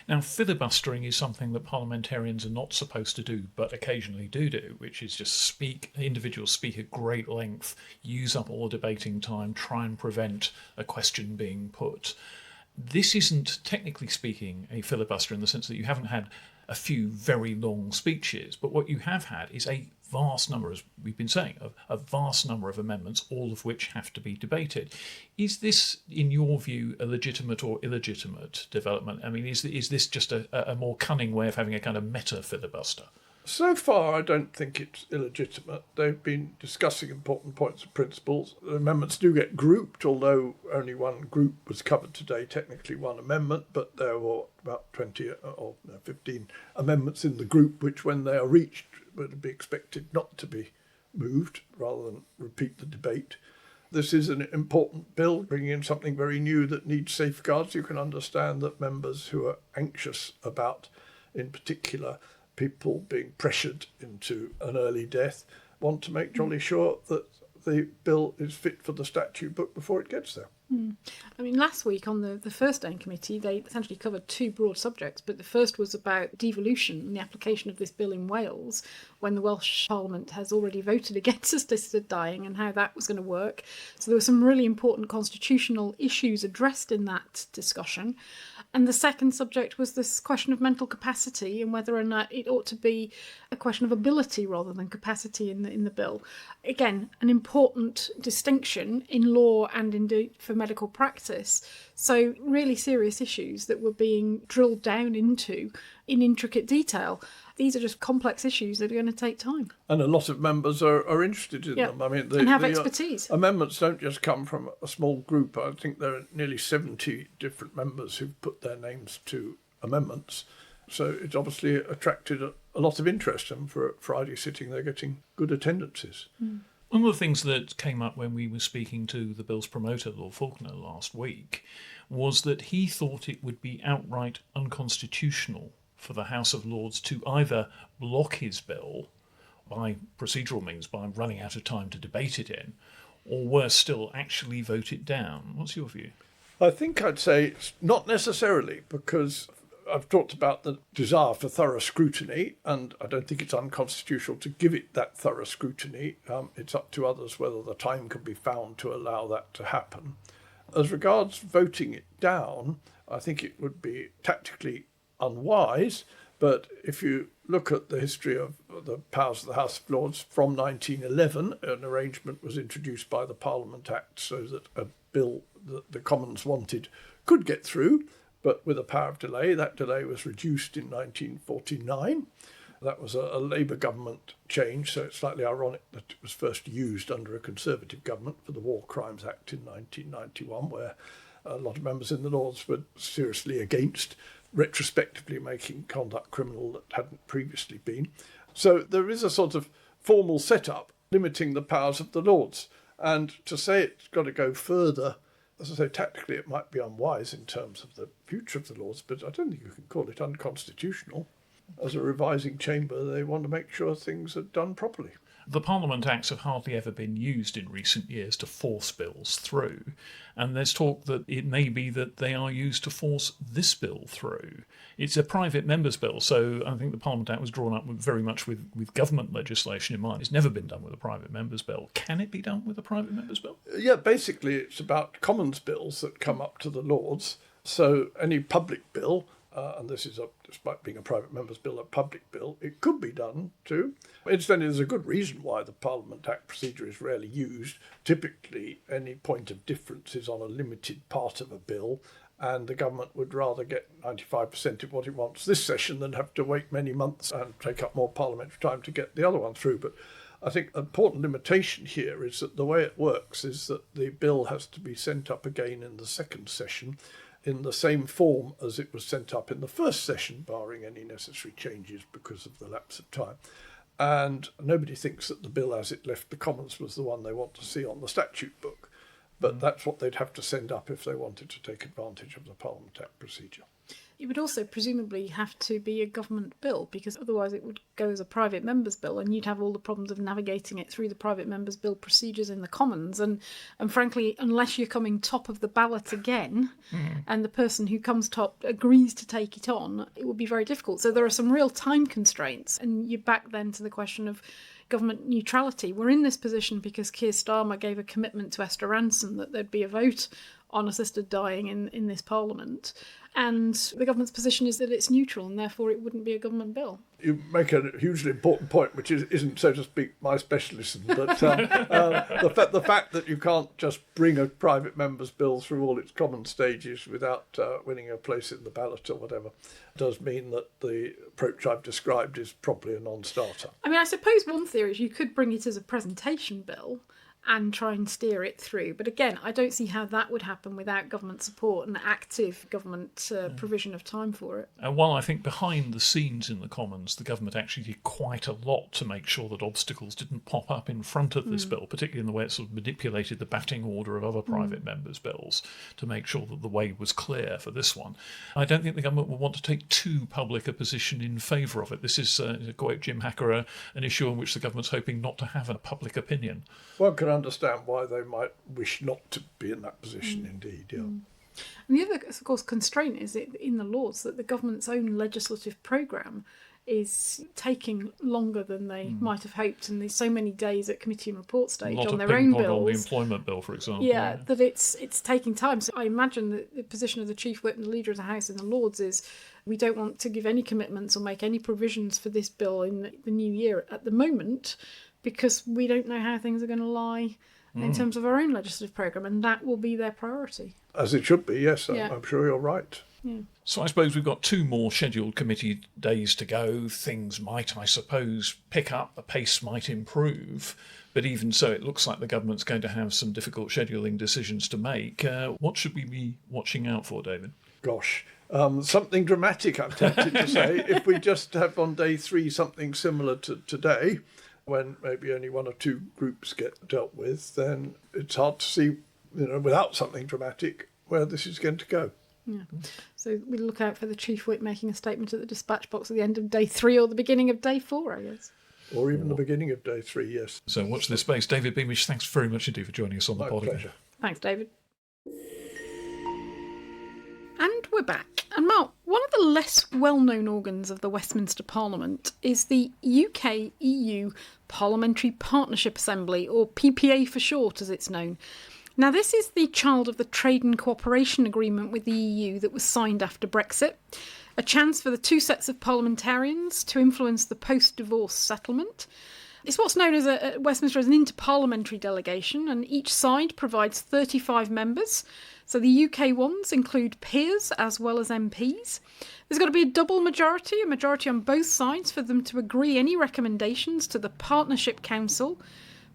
[SPEAKER 3] Now, filibustering is something that parliamentarians are not supposed to do, but occasionally do, which is just individuals speak at great length, use up all the debating time, try and prevent a question being put. This isn't, technically speaking, a filibuster in the sense that you haven't had a few very long speeches, but what you have had is a vast number, as we've been saying, a vast number of amendments, all of which have to be debated. Is this, in your view, a legitimate or illegitimate development? I mean, is this just a more cunning way of having a kind of meta filibuster?
[SPEAKER 5] So far, I don't think it's illegitimate. They've been discussing important points of principles. The amendments do get grouped, although only one group was covered today, technically one amendment, but there were about 20 or 15 amendments in the group, which when they are reached would be expected not to be moved, rather than repeat the debate. This is an important bill, bringing in something very new that needs safeguards. You can understand that members who are anxious about, in particular, people being pressured into an early death want to make jolly sure that the bill is fit for the statute book before it gets there.
[SPEAKER 2] I mean, last week on the first day in committee, they essentially covered 2 broad subjects, but the first was about devolution and the application of this bill in Wales, when the Welsh Parliament has already voted against assisted dying, and how that was going to work. So there were some really important constitutional issues addressed in that discussion. And the second subject was this question of mental capacity and whether or not it ought to be a question of ability rather than capacity in the bill. Again, an important distinction in law and indeed for medical practice. So really serious issues that were being drilled down into in intricate detail. These are just complex issues that are going to take time.
[SPEAKER 5] And a lot of members are interested in them. I mean,
[SPEAKER 2] and have expertise.
[SPEAKER 5] Amendments don't just come from a small group. I think there are nearly 70 different members who've put their names to amendments. So it's obviously attracted a lot of interest, and for a Friday sitting they're getting good attendances.
[SPEAKER 3] One of the things that came up when we were speaking to the bill's promoter, Lord Faulkner, last week, was that he thought it would be outright unconstitutional for the House of Lords to either block his bill by procedural means, by running out of time to debate it in, or worse still, actually vote it down. What's your view?
[SPEAKER 5] I think I'd say it's not necessarily, because I've talked about the desire for thorough scrutiny, and I don't think it's unconstitutional to give it that thorough scrutiny. It's up to others whether the time can be found to allow that to happen. As regards voting it down, I think it would be tactically unwise, but if you look at the history of the powers of the House of Lords from 1911, an arrangement was introduced by the Parliament Act so that a bill that the Commons wanted could get through, but with a power of delay. That delay was reduced in 1949. That was a Labour government change, so it's slightly ironic that it was first used under a Conservative government for the War Crimes Act in 1991, where a lot of members in the Lords were seriously against retrospectively making conduct criminal that hadn't previously been. So there is a sort of formal setup limiting the powers of the Lords. And to say it's got to go further, as I say, tactically it might be unwise in terms of the future of the Lords, but I don't think you can call it unconstitutional. as a revising chamber, they want to make sure things are done properly.
[SPEAKER 3] The Parliament Acts have hardly ever been used in recent years to force bills through, and there's talk that it may be that they are used to force this bill through. It's a private member's bill, so I think the Parliament Act was drawn up very much with government legislation in mind. It's never been done with a private member's bill. Can it be done with a private member's bill?
[SPEAKER 5] Yeah, basically it's about Commons bills that come up to the Lords, so any public bill, and this is, despite being a private member's bill, a public bill, it could be done too. Incidentally, there's a good reason why the Parliament Act procedure is rarely used. Typically, any point of difference is on a limited part of a bill, and the government would rather get 95% of what it wants this session than have to wait many months and take up more parliamentary time to get the other one through. But I think an important limitation here is that the way it works is that the bill has to be sent up again in the second session in the same form as it was sent up in the first session, barring any necessary changes because of the lapse of time. And nobody thinks that the bill as it left the Commons was the one they want to see on the statute book. But that's what they'd have to send up if they wanted to take advantage of the Parliament Act procedure.
[SPEAKER 2] It would also presumably have to be a government bill, because otherwise it would go as a private member's bill and you'd have all the problems of navigating it through the private member's bill procedures in the Commons. And frankly, unless you're coming top of the ballot again and the person who comes top agrees to take it on, it would be very difficult. So there are some real time constraints. And you're back then to the question of government neutrality. We're in this position because Keir Starmer gave a commitment to Esther Ranson that there'd be a vote on assisted dying in this Parliament. And the government's position is that it's neutral and therefore it wouldn't be a government bill.
[SPEAKER 5] You make a hugely important point, which isn't, so to speak, my specialism. But the fact that you can't just bring a private member's bill through all its common stages without winning a place in the ballot or whatever does mean that the approach I've described is probably a non-starter.
[SPEAKER 2] I mean, I suppose one theory is you could bring it as a presentation bill and try and steer it through. But again, I don't see how that would happen without government support and active government provision of time for it.
[SPEAKER 3] And while I think behind the scenes in the Commons, the government actually did quite a lot to make sure that obstacles didn't pop up in front of this bill, particularly in the way it sort of manipulated the batting order of other private members' bills to make sure that the way was clear for this one. I don't think the government will want to take too public a position in favour of it. This is, to quote Jim Hacker, an issue on which the government's hoping not to have a public opinion.
[SPEAKER 5] One can understand why they might wish not to be in that position, indeed, yeah.
[SPEAKER 2] And the other, of course, constraint is in the Lords that the government's own legislative programme is taking longer than they might have hoped, and there's so many days at committee and report stage on their own bills.
[SPEAKER 3] On the employment bill, for example.
[SPEAKER 2] Yeah, that it's taking time. So I imagine that the position of the Chief Whip and the Leader of the House in the Lords is we don't want to give any commitments or make any provisions for this bill in the new year at the moment, because we don't know how things are going to lie in terms of our own legislative programme, and that will be their priority.
[SPEAKER 5] As it should be, yes,
[SPEAKER 2] Yeah.
[SPEAKER 5] I'm sure you're right.
[SPEAKER 2] Yeah.
[SPEAKER 3] So I suppose we've got 2 more scheduled committee days to go. Things might, I suppose, pick up, the pace might improve, but even so, it looks like the government's going to have some difficult scheduling decisions to make. What should we be watching out for, David?
[SPEAKER 5] Gosh. Something dramatic, I'm tempted to say. If we just have on day 3 something similar to today, when maybe only 1 or 2 groups get dealt with, then it's hard to see, without something dramatic, where this is going to go.
[SPEAKER 2] Yeah. So we look out for the Chief Whip making a statement at the dispatch box at the end of day 3 or the beginning of day 4, I guess.
[SPEAKER 5] Or even the beginning of day 3, yes.
[SPEAKER 3] So watch this space. David Beamish, thanks very much indeed for joining us on the
[SPEAKER 5] My
[SPEAKER 3] pod.
[SPEAKER 5] pleasure.
[SPEAKER 2] Thanks, David. And we're back. And Mark, one of the less well-known organs of the Westminster Parliament is the UK-EU Parliamentary Partnership Assembly, or PPA for short, as it's known. Now, this is the child of the Trade and Cooperation Agreement with the EU that was signed after Brexit, a chance for the 2 sets of parliamentarians to influence the post-divorce settlement. It's what's known as at Westminster as an interparliamentary delegation, and each side provides 35 members. So the UK ones include peers as well as MPs. There's got to be a double majority, a majority on both sides, for them to agree any recommendations to the Partnership Council,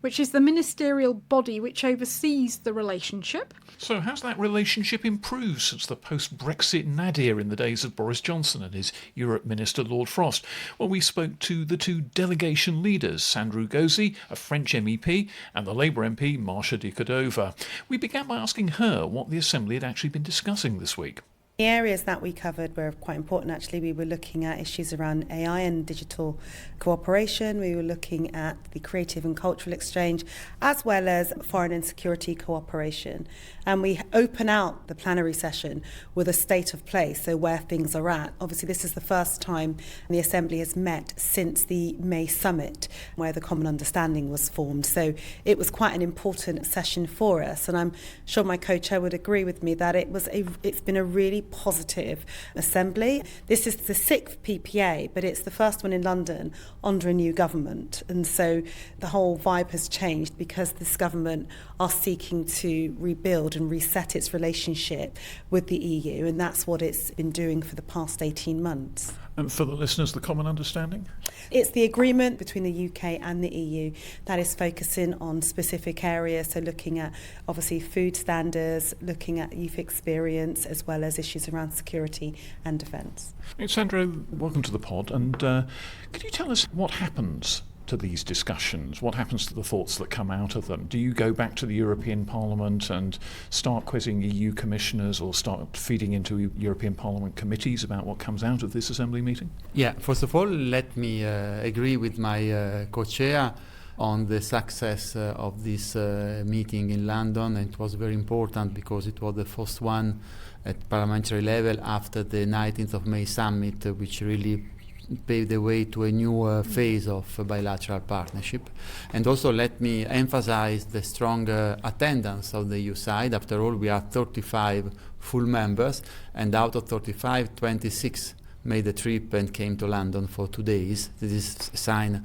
[SPEAKER 2] which is the ministerial body which oversees the relationship.
[SPEAKER 3] So how's that relationship improved since the post-Brexit nadir in the days of Boris Johnson and his Europe Minister Lord Frost? Well, we spoke to the 2 delegation leaders, Sandro Gozi, a French MEP, and the Labour MP, Marsha de Cordova. We began by asking her what the Assembly had actually been discussing this week.
[SPEAKER 6] The areas that we covered were quite important actually. We were looking at issues around AI and digital cooperation. We were looking at the creative and cultural exchange, as well as foreign and security cooperation. And we open out the plenary session with a state of play, so where things are at. Obviously, this is the first time the Assembly has met since the May summit, where the common understanding was formed. So it was quite an important session for us. And I'm sure my co-chair would agree with me that it's been a really positive Assembly. This is the 6th PPA, but it's the first one in London under a new government. And so the whole vibe has changed because this government are seeking to rebuild and reset its relationship with the EU. And that's what it's been doing for the past 18 months.
[SPEAKER 3] And for the listeners, the common understanding?
[SPEAKER 6] It's the agreement between the UK and the EU that is focusing on specific areas, so looking at obviously food standards, looking at youth experience, as well as issues around security and defence.
[SPEAKER 3] Sandro, welcome to the pod, and could you tell us what happens to these discussions? What happens to the thoughts that come out of them? Do you go back to the European Parliament and start quizzing EU commissioners or start feeding into European Parliament committees about what comes out of this Assembly meeting?
[SPEAKER 7] Yeah, first of all, let me agree with my co-chair on the success of this meeting in London. It was very important because it was the first one at parliamentary level after the 19th of May summit, which really paved the way to a new phase of bilateral partnership. And also let me emphasize the strong attendance of the EU side. After all, we are 35 full members, and out of 35, 26 made the trip and came to London for 2 days. This is a sign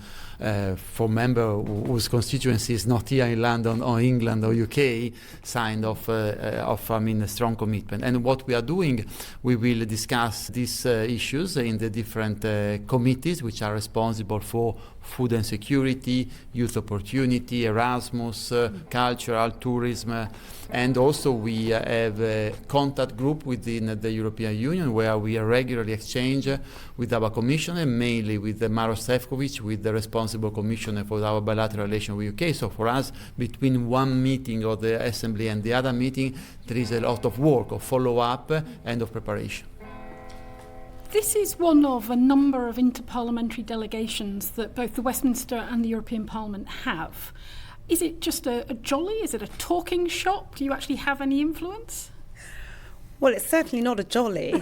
[SPEAKER 7] for member whose constituency is not here in London or England or UK, sign of a strong commitment. And what we are doing, we will discuss these issues in the different committees which are responsible for food and security, youth opportunity, Erasmus, cultural, tourism, and also we have a contact group within the European Union where we regularly exchange with our commissioner, mainly with Maros Sefcovic, with the responsible commissioner for our bilateral relation with UK. So for us, between one meeting of the Assembly and the other meeting, there is a lot of work, of follow-up and of preparation.
[SPEAKER 2] This is one of a number of interparliamentary delegations that both the Westminster and the European Parliament have. Is it just a jolly? Is it a talking shop? Do you actually have any influence?
[SPEAKER 6] Well, it's certainly not a jolly,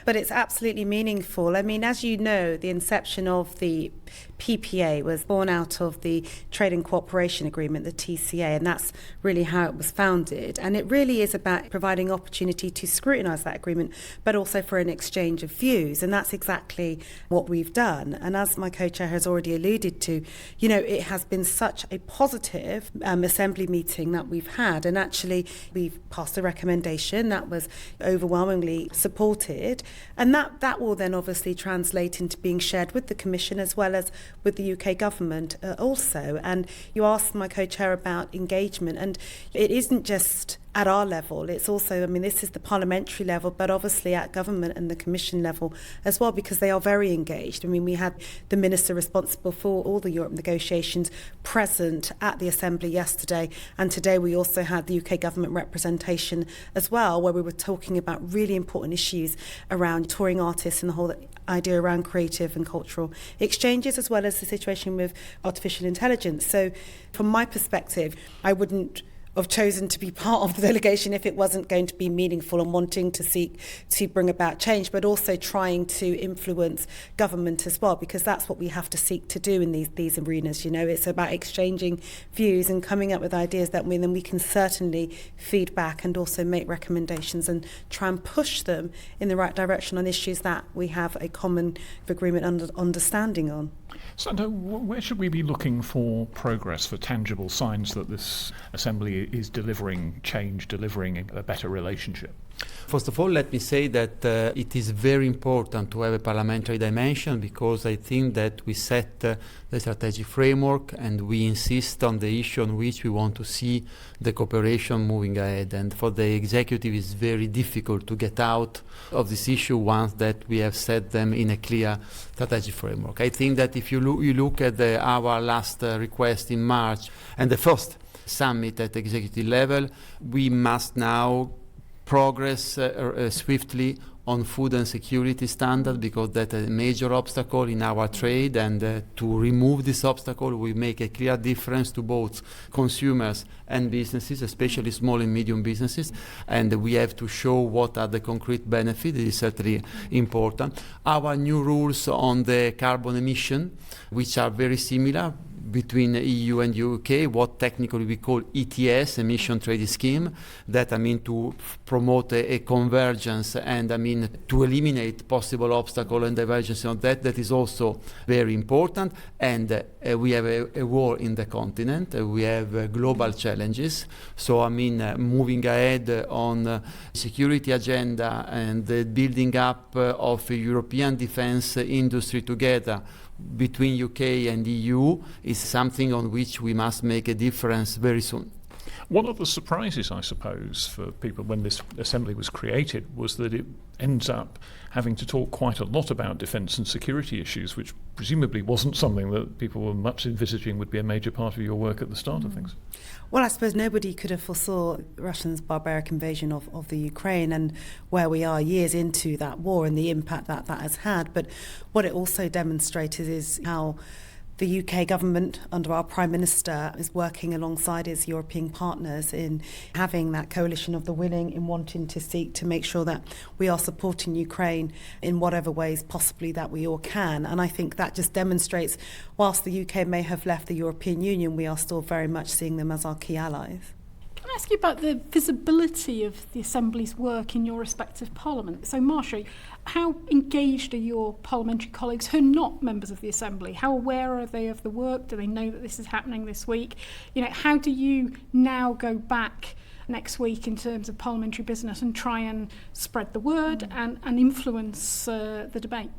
[SPEAKER 6] but it's absolutely meaningful. I mean, as you know, the inception of the PPA was born out of the Trade and Cooperation Agreement, the TCA, and that's really how it was founded. And it really is about providing opportunity to scrutinise that agreement, but also for an exchange of views. And that's exactly what we've done. And as my co-chair has already alluded to, it has been such a positive Assembly meeting that we've had. And actually, we've passed a recommendation that was overwhelmingly supported. And that will then obviously translate into being shared with the Commission as well as with the UK government also. And you asked my co-chair about engagement, and it isn't just at our level, it's also, this is the parliamentary level, but obviously at government and the Commission level as well, because they are very engaged. We had the minister responsible for all the Europe negotiations present at the Assembly yesterday, and today we also had the UK government representation as well, where we were talking about really important issues around touring artists and the whole idea around creative and cultural exchanges, as well as the situation with artificial intelligence. So from my perspective, I wouldn't have chosen to be part of the delegation if it wasn't going to be meaningful and wanting to seek to bring about change, but also trying to influence government as well, because that's what we have to seek to do in these arenas. It's about exchanging views and coming up with ideas that then we can certainly feed back and also make recommendations and try and push them in the right direction on issues that we have a common agreement and understanding on.
[SPEAKER 3] Sandro, where should we be looking for progress, for tangible signs that this Assembly is delivering change, delivering a better relationship?
[SPEAKER 7] First of all, let me say that it is very important to have a parliamentary dimension, because I think that we set the strategic framework and we insist on the issue on which we want to see the cooperation moving ahead. And for the executive, it's very difficult to get out of this issue once that we have set them in a clear strategic framework. I think that if you look at our last request in March and the first summit at executive level, we must now progress swiftly on food and security standards, because that's a major obstacle in our trade, and to remove this obstacle we make a clear difference to both consumers and businesses, especially small and medium businesses, and we have to show what are the concrete benefits. It is certainly important. Our new rules on the carbon emission, which are very similar between the EU and UK, what technically we call ETS, Emission Trading Scheme, that to promote a convergence and to eliminate possible obstacle and divergence on that is also very important. And we have a war in the continent, we have global challenges, so moving ahead on security agenda and the building up of a European defence industry together between UK and EU is something on which we must make a difference very soon.
[SPEAKER 3] One of the surprises, I suppose, for people when this assembly was created was that it ends up having to talk quite a lot about defence and security issues, which presumably wasn't something that people were much envisaging would be a major part of your work at the start of things.
[SPEAKER 6] Well, I suppose nobody could have foresaw Russia's barbaric invasion of the Ukraine and where we are years into that war and the impact that has had. But what it also demonstrated is how the UK government, under our Prime Minister, is working alongside his European partners in having that coalition of the willing, in wanting to seek to make sure that we are supporting Ukraine in whatever ways possibly that we all can. And I think that just demonstrates, whilst the UK may have left the European Union, we are still very much seeing them as our key allies.
[SPEAKER 2] Can I ask you about the visibility of the Assembly's work in your respective parliament? So, Marsha, how engaged are your parliamentary colleagues who are not members of the Assembly? How aware are they of the work? Do they know that this is happening this week? How do you now go back next week in terms of parliamentary business and try and spread the word and influence the debate?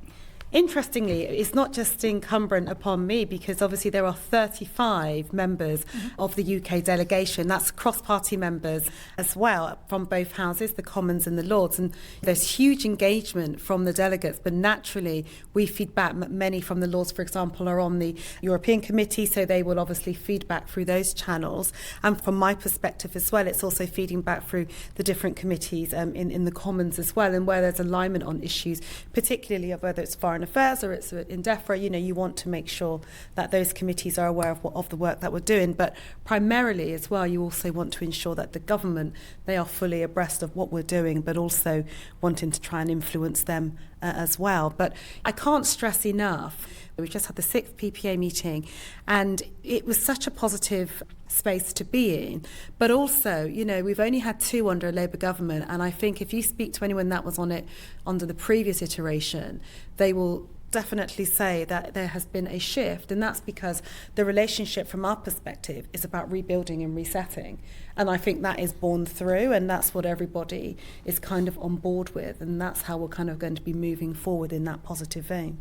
[SPEAKER 6] Interestingly, it's not just incumbent upon me, because obviously there are 35 members of the UK delegation. That's cross-party members as well from both houses, the Commons and the Lords. And there's huge engagement from the delegates, but naturally we feed back. Many from the Lords, for example, are on the European Committee, so they will obviously feed back through those channels. And from my perspective as well, it's also feeding back through the different committees in the Commons as well, and where there's alignment on issues, particularly of whether it's foreign affairs or it's in DEFRA, you want to make sure that those committees are aware of the work that we're doing. But primarily as well, you also want to ensure that the government, they are fully abreast of what we're doing, but also wanting to try and influence them as well. But I can't stress enough, we just had the 6th PPA meeting, and it was such a positive space to be in. But also, we've only had 2 under a Labour government, and I think if you speak to anyone that was on it under the previous iteration, they will definitely say that there has been a shift, and that's because the relationship from our perspective is about rebuilding and resetting. And I think that is borne through, and that's what everybody is kind of on board with, and that's how we're kind of going to be moving forward in that positive vein.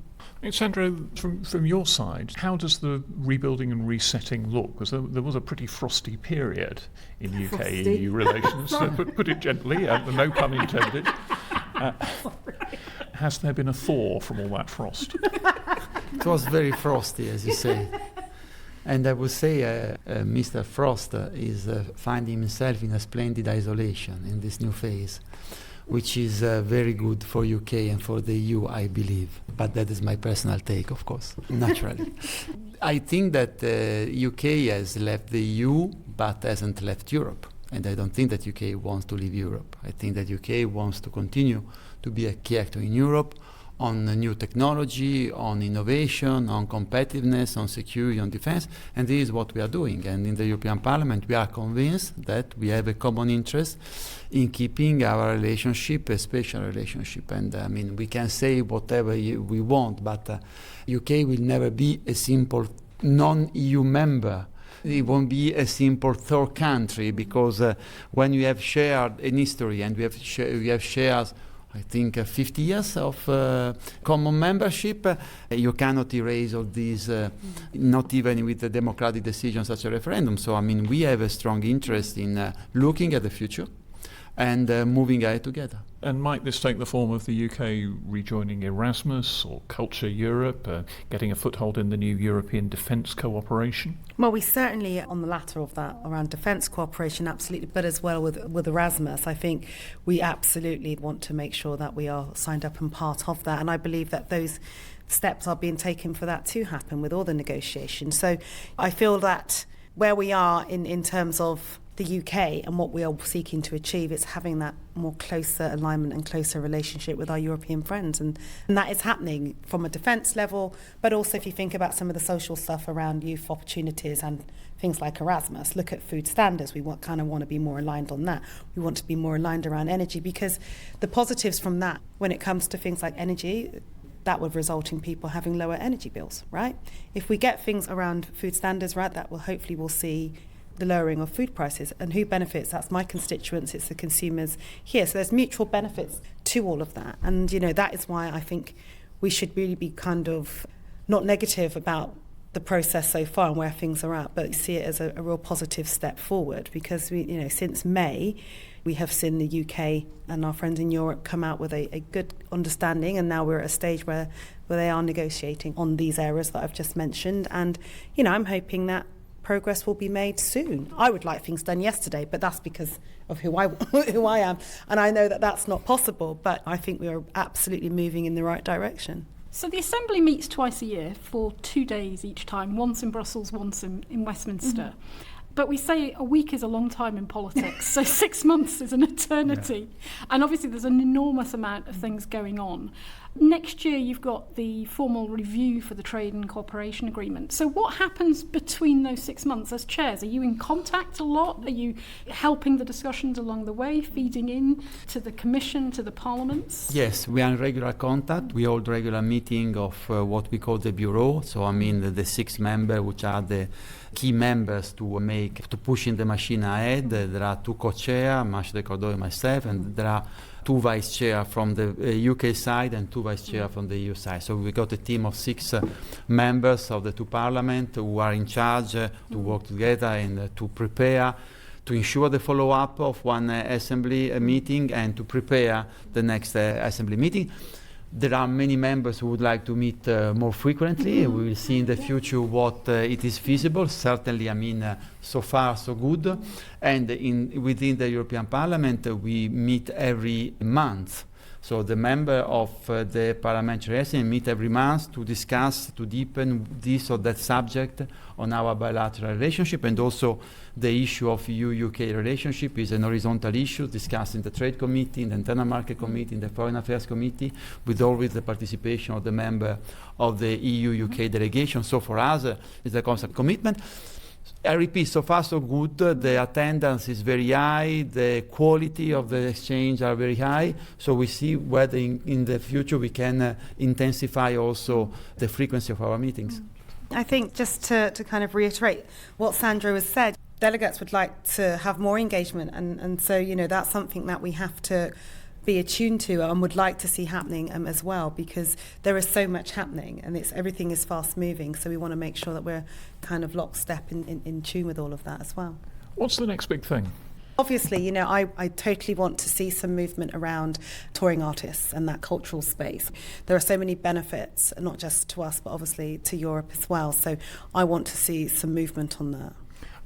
[SPEAKER 3] Sandro, from your side, how does the rebuilding and resetting look? Because there was a pretty frosty period in UK-EU relations, to put it gently, no pun intended. Has there been a thaw from all that frost?
[SPEAKER 7] It was very frosty, as you say. And I would say Mr. Frost is finding himself in a splendid isolation in this new phase, which is very good for UK and for the EU, I believe. But that is my personal take, of course, naturally. I think that UK has left the EU, but hasn't left Europe. And I don't think that UK wants to leave Europe. I think that UK wants to continue to be a key actor in Europe on new technology, on innovation, on competitiveness, on security, on defense, and this is what we are doing. And in the European Parliament, we are convinced that we have a common interest in keeping our relationship a special relationship. And we can say whatever we want, but UK will never be a simple non-EU member. It won't be a simple third country, because when you have shared an history and we have shared, I think, 50 years of common membership, you cannot erase all these, not even with a democratic decision such a referendum. So, we have a strong interest in looking at the future and moving ahead together.
[SPEAKER 3] And might this take the form of the UK rejoining Erasmus or Culture Europe, getting a foothold in the new European Defence Cooperation?
[SPEAKER 6] Well, we certainly on the latter of that, around defence cooperation, absolutely, but as well with Erasmus, I think we absolutely want to make sure that we are signed up and part of that. And I believe that those steps are being taken for that to happen with all the negotiations. So I feel that where we are in terms of the UK and what we are seeking to achieve, it's having that more closer alignment and closer relationship with our European friends. And that is happening from a defence level, but also if you think about some of the social stuff around youth opportunities and things like Erasmus, look at food standards. We kind of want to be more aligned on that. We want to be more aligned around energy, because the positives from that, when it comes to things like energy, that would result in people having lower energy bills, right? If we get things around food standards right, that will hopefully we'll see the lowering of food prices. And who benefits? That's my constituents, it's the consumers here. So there's mutual benefits to all of that. And, that is why I think we should really be kind of not negative about the process so far and where things are at, but see it as a real positive step forward, because we, since May, we have seen the UK and our friends in Europe come out with a good understanding, and now we're at a stage where they are negotiating on these areas that I've just mentioned. And, I'm hoping that progress will be made soon. I would like things done yesterday, but that's because of who I am. And I know that that's not possible, but I think we are absolutely moving in the right direction.
[SPEAKER 2] So the Assembly meets twice a year for 2 days each time, once in Brussels, once in Westminster. Mm-hmm. But we say a week is a long time in politics, so 6 months is an eternity. Yeah. And obviously there's an enormous amount of things going on. Next year you've got the formal review for the Trade and Cooperation Agreement. So what happens between those 6 months as chairs? Are you in contact a lot? Are you helping the discussions along the way, feeding in to the Commission, to the parliaments?
[SPEAKER 7] Yes, we are in regular contact. We hold regular meeting of what we call the Bureau. So the 6 members, which are the key members to push in the machine ahead. There are 2 co-chairs, Marsha, Cordova, and myself, and there are 2 vice chairs from the UK side and 2 vice chairs from the EU side. So we got a team of 6 members of the 2 parliaments who are in charge to work together and to prepare, to ensure the follow-up of one assembly meeting and to prepare the next assembly meeting. There are many members who would like to meet more frequently. We will see in the future what it is feasible. Certainly, so far so good. And within the European Parliament, we meet every month. So the member of the Parliamentary Assembly meet every month to discuss, to deepen this or that subject on our bilateral relationship, and also the issue of EU-UK relationship is an horizontal issue discussed in the Trade Committee, in the Internal Market Committee, in the Foreign Affairs Committee, with always the participation of the member of the EU-UK delegation. So for us, it's a constant commitment. I repeat, so far so good. The attendance is very high. The quality of the exchange are very high. So we see whether in the future we can intensify also the frequency of our meetings.
[SPEAKER 6] I think just to kind of reiterate what Sandro has said, delegates would like to have more engagement. And so, that's something that we have to be attuned to and would like to see happening as well, because there is so much happening and everything is fast moving, so we want to make sure that we're kind of lockstep in tune with all of that as well.
[SPEAKER 3] What's the next big thing?
[SPEAKER 6] Obviously, I totally want to see some movement around touring artists and that cultural space. There are so many benefits, not just to us, but obviously to Europe as well. So I want to see some movement on that.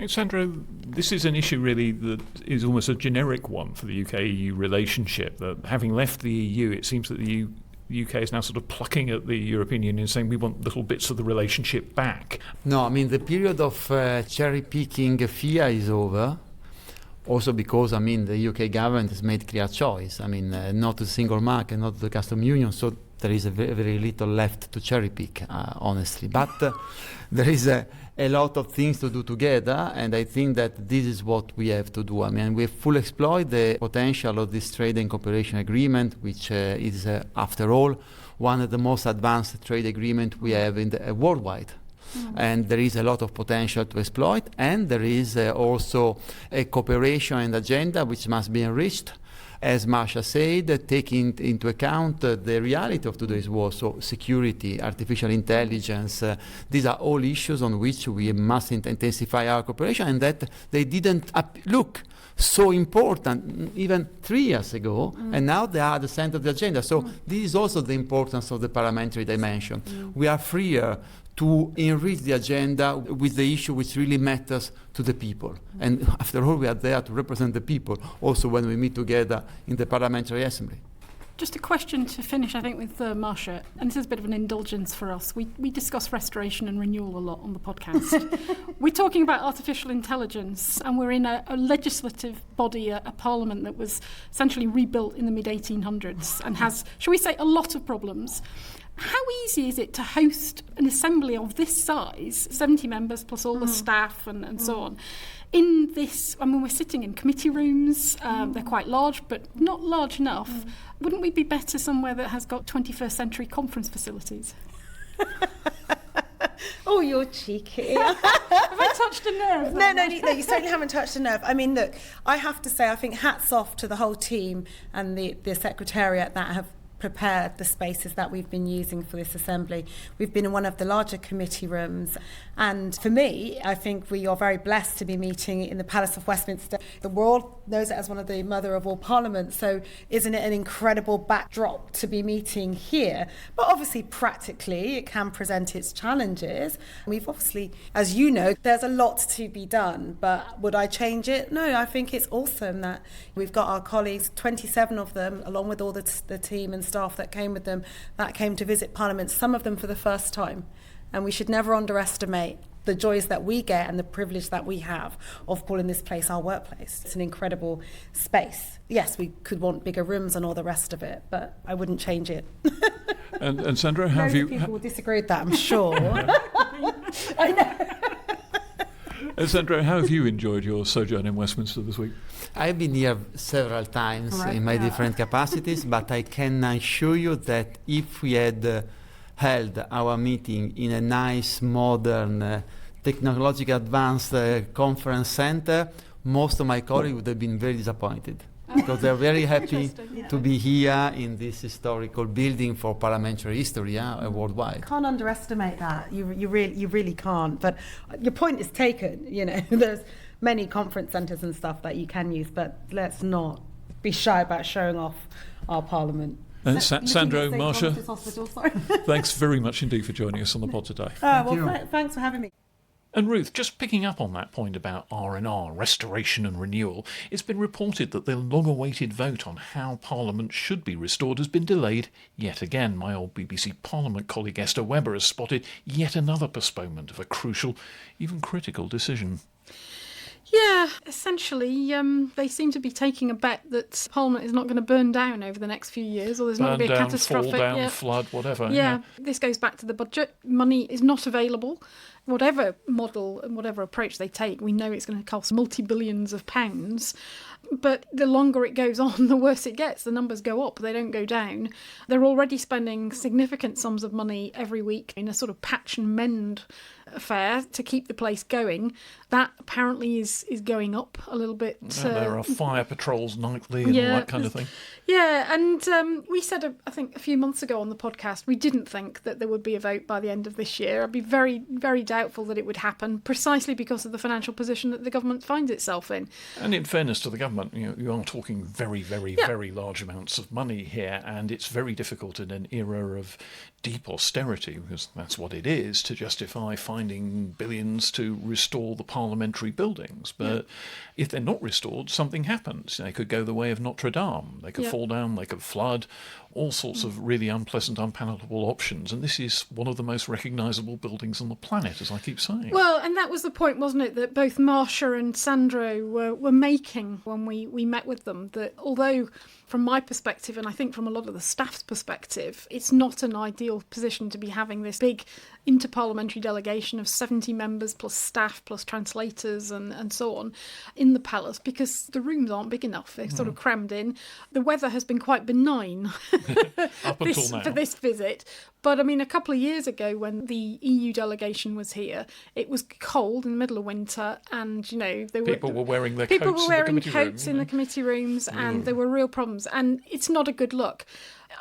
[SPEAKER 3] Sandro, this is an issue really that is almost a generic one for the UK-EU relationship. That having left the EU, it seems that the UK is now sort of plucking at the European Union, saying we want little bits of the relationship back.
[SPEAKER 7] No, the period of cherry-picking FIA is over. Also because, the UK government has made clear choice. Not the single market, not the custom union, so there is a very, very little left to cherry-pick, honestly. But there is a lot of things to do together, and I think that this is what we have to do. We fully exploit the potential of this trade and cooperation agreement, which is, after all, one of the most advanced trade agreements we have in the worldwide. And there is a lot of potential to exploit, and there is also a cooperation and agenda which must be enriched. as Marsha said, taking into account the reality of today's world, so security, artificial intelligence, these are all issues on which we must intensify our cooperation, and that they didn't look so important even 3 years ago, and now they are at the center of the agenda. So this is also the importance of the parliamentary dimension. We are freer to enrich the agenda with the issue which really matters to the people. And after all, we are there to represent the people, also when we meet together in the Parliamentary Assembly.
[SPEAKER 2] Just a question to finish, I think, with Marsha, and this is a bit of an indulgence for us. We discuss restoration and renewal a lot on the podcast. We're talking about artificial intelligence, and we're in a legislative body, a parliament that was essentially rebuilt in the mid-1800s and has, shall we say, a lot of problems. How easy is it to host an assembly of this size, 70 members plus all the staff and so on, in this, I mean, we're sitting in committee rooms, they're quite large, but not large enough. Wouldn't we be better somewhere that has got 21st century conference facilities?
[SPEAKER 6] Oh, you're cheeky.
[SPEAKER 2] Have I touched a nerve?
[SPEAKER 6] No, you certainly haven't touched a nerve. I mean, look, I have to say, I think hats off to the whole team and the Secretariat that have prepared the spaces that we've been using for this assembly. We've been in one of the larger committee rooms, and for me, I think we are very blessed to be meeting in the Palace of Westminster. The world knows it as one of the mother of all parliaments, so isn't it an incredible backdrop to be meeting here? But obviously, practically, it can present its challenges. We've obviously, as you know, there's a lot to be done, but would I change it? No, I think it's awesome that we've got our colleagues, 27 of them, along with all the team and staff that came with them, that came to visit Parliament, some of them for the first time. And we should never underestimate the joys that we get and the privilege that we have of calling this place our workplace. It's an incredible space. Yes, we could want bigger rooms and all the rest of it, but I wouldn't change it.
[SPEAKER 3] And Sandro, how have you...
[SPEAKER 6] People will disagree with that, I'm sure. I know.
[SPEAKER 3] Sandro, how have you enjoyed your sojourn in Westminster this week?
[SPEAKER 7] I've been here several times in my different capacities, but I can assure you that if we had held our meeting in a nice, modern, technologically advanced conference center, most of my colleagues would have been very disappointed. Because they're very happy to be here in this historical building for parliamentary history worldwide.
[SPEAKER 6] Can't underestimate that. You really can't. But your point is taken. You know, there's many conference centres and stuff that you can use, but let's not be shy about showing off our parliament.
[SPEAKER 3] Sandro, Marsha,
[SPEAKER 6] Hospital,
[SPEAKER 3] thanks very much indeed for joining us on the pod today.
[SPEAKER 6] Thanks for having me.
[SPEAKER 3] And Ruth, just picking up on that point about R&R, restoration and renewal, it's been reported that the long-awaited vote on how Parliament should be restored has been delayed yet again. My old BBC Parliament colleague Esther Webber has spotted yet another postponement of a crucial, even critical decision.
[SPEAKER 2] Yeah, essentially, they seem to be taking a bet that Parliament is not going to burn down over the next few years, or there's not going to be a catastrophic...
[SPEAKER 3] Fall down, flood, whatever.
[SPEAKER 2] Yeah, this goes back to the budget. Money is not available. Whatever model and whatever approach they take, we know it's going to cost multi-billions of pounds. But the longer it goes on, the worse it gets. The numbers go up, they don't go down. They're already spending significant sums of money every week in a sort of patch and mend affair to keep the place going. That apparently is going up a little bit.
[SPEAKER 3] There are fire patrols nightly and all that kind of thing.
[SPEAKER 2] Yeah, and we said, I think a few months ago on the podcast, we didn't think that there would be a vote by the end of this year. I'd be very, very doubtful that it would happen, precisely because of the financial position that the government finds itself in.
[SPEAKER 3] And in fairness to the government, you are talking very, very, very large amounts of money here, and it's very difficult in an era of deep austerity, because that's what it is, to justify finding billions to restore the parliamentary buildings. But if they're not restored, something happens. They could go the way of Notre Dame. They could fall down, they could flood, all sorts of really unpleasant, unpalatable options. And this is one of the most recognisable buildings on the planet, as I keep saying.
[SPEAKER 2] Well, and that was the point, wasn't it, that both Marsha and Sandro were making when we met with them, that although from my perspective, and I think from a lot of the staff's perspective, it's not an ideal position to be having this big interparliamentary delegation of 70 members plus staff plus translators and so on in the palace because the rooms aren't big enough. They're sort of crammed in. The weather has been quite benign
[SPEAKER 3] Up until now.
[SPEAKER 2] for this visit. But I mean, a couple of years ago when the EU delegation was here, it was cold in the middle of winter, and
[SPEAKER 3] people were wearing their
[SPEAKER 2] people
[SPEAKER 3] coats
[SPEAKER 2] were wearing
[SPEAKER 3] in the committee
[SPEAKER 2] coats
[SPEAKER 3] room,
[SPEAKER 2] in the committee rooms, and there were real problems. And it's not a good look.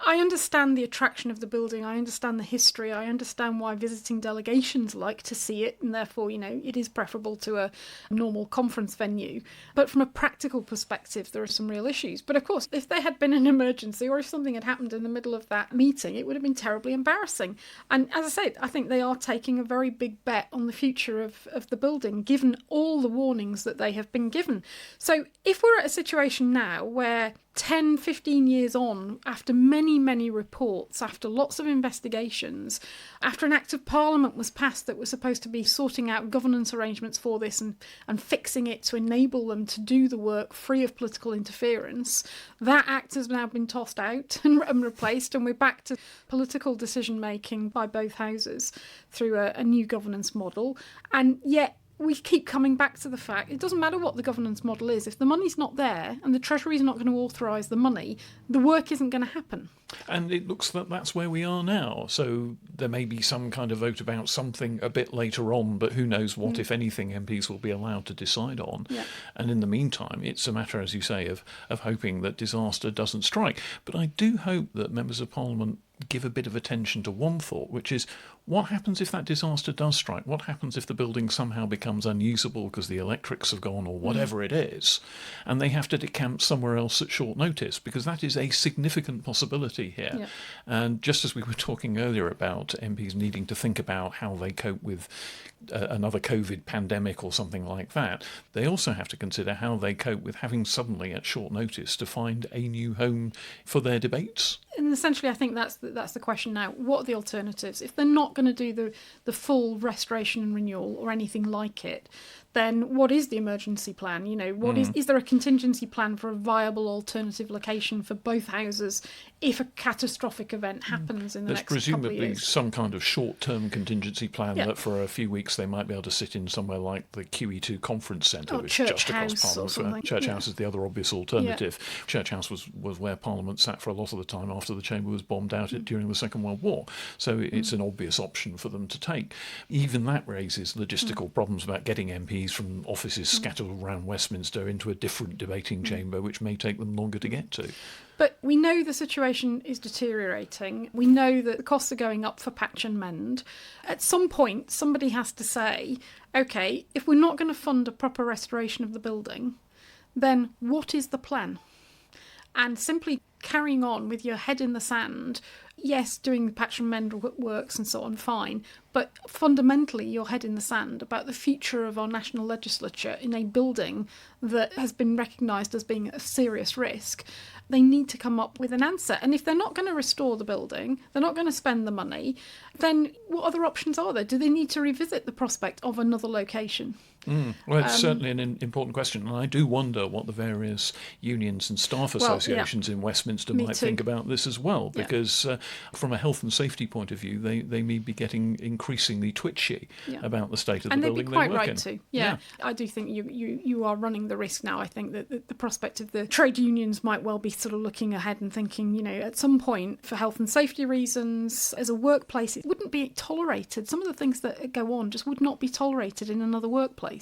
[SPEAKER 2] I understand the attraction of the building. I understand the history. I understand why visiting delegations like to see it, and therefore, it is preferable to a normal conference venue. But from a practical perspective, there are some real issues. But of course, if there had been an emergency or if something had happened in the middle of that meeting, it would have been terribly embarrassing. And as I said, I think they are taking a very big bet on the future of the building, given all the warnings that they have been given. So if we're at a situation now where 10, 15 years on, after many, many reports, after lots of investigations, after an Act of Parliament was passed that was supposed to be sorting out governance arrangements for this and fixing it to enable them to do the work free of political interference, that Act has now been tossed out and replaced, and we're back to political decision-making by both houses through a new governance model. And yet, we keep coming back to the fact it doesn't matter what the governance model is. If the money's not there and the Treasury is not going to authorise the money, the work isn't going to happen.
[SPEAKER 3] And it looks that that's where we are now. So there may be some kind of vote about something a bit later on, but who knows what, if anything, MPs will be allowed to decide on. Yeah. And in the meantime, it's a matter, as you say, of hoping that disaster doesn't strike. But I do hope that members of Parliament give a bit of attention to one thought, which is what happens if that disaster does strike? What happens if the building somehow becomes unusable because the electrics have gone or whatever it is, and they have to decamp somewhere else at short notice? Because that is a significant possibility here. Yeah. And just as we were talking earlier about MPs needing to think about how they cope with another COVID pandemic or something like that, they also have to consider how they cope with having suddenly at short notice to find a new home for their debates.
[SPEAKER 2] And essentially, I think that's the question now. What are the alternatives? If they're not going to do the full restoration and renewal or anything like it, then what is the emergency plan? Is there a contingency plan for a viable alternative location for both houses if a catastrophic event happens in the next couple of years?
[SPEAKER 3] There's presumably some kind of short-term contingency plan that for a few weeks they might be able to sit in somewhere like the QE2 Conference Centre, which is just across Parliament. Church House is the other obvious alternative. Yeah. Church House was where Parliament sat for a lot of the time after the Chamber was bombed out during the Second World War. So it's an obvious option for them to take. Even that raises logistical problems about getting MPs from offices scattered around Westminster into a different debating chamber, which may take them longer to get to.
[SPEAKER 2] But we know the situation is deteriorating. We know that the costs are going up for patch and mend. At some point, somebody has to say, OK, if we're not going to fund a proper restoration of the building, then what is the plan? And simply carrying on with your head in the sand, yes, doing the patch and mend works and so on, fine, but fundamentally your head in the sand about the future of our national legislature in a building that has been recognised as being a serious risk, they need to come up with an answer. And if they're not going to restore the building, they're not going to spend the money, then what other options are there? Do they need to revisit the prospect of another location?
[SPEAKER 3] Well, it's certainly an important question, and I do wonder what the various unions and staff associations in Westminster might think about this as well, because from a health and safety point of view, they may be getting increasingly twitchy about the state of the building they work in.
[SPEAKER 2] And they'd be quite right to. Yeah, I do think you are running the risk now. I think that the prospect of the trade unions might well be sort of looking ahead and thinking, at some point, for health and safety reasons, as a workplace, it wouldn't be tolerated. Some of the things that go on just would not be tolerated in another workplace.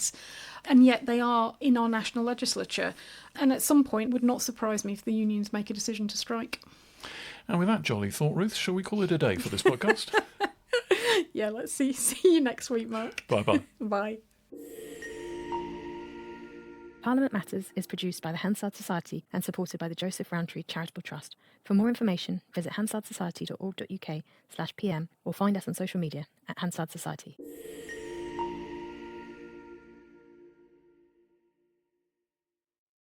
[SPEAKER 2] And yet they are in our national legislature. And at some point, it would not surprise me if the unions make a decision to strike.
[SPEAKER 3] And with that jolly thought, Ruth, shall we call it a day for this podcast?
[SPEAKER 2] Yeah, let's see you next week, Mark.
[SPEAKER 3] Bye-bye.
[SPEAKER 2] Bye.
[SPEAKER 1] Parliament Matters is produced by the Hansard Society and supported by the Joseph Rowntree Charitable Trust. For more information, visit hansardsociety.org.uk/pm or find us on social media at Hansard Society.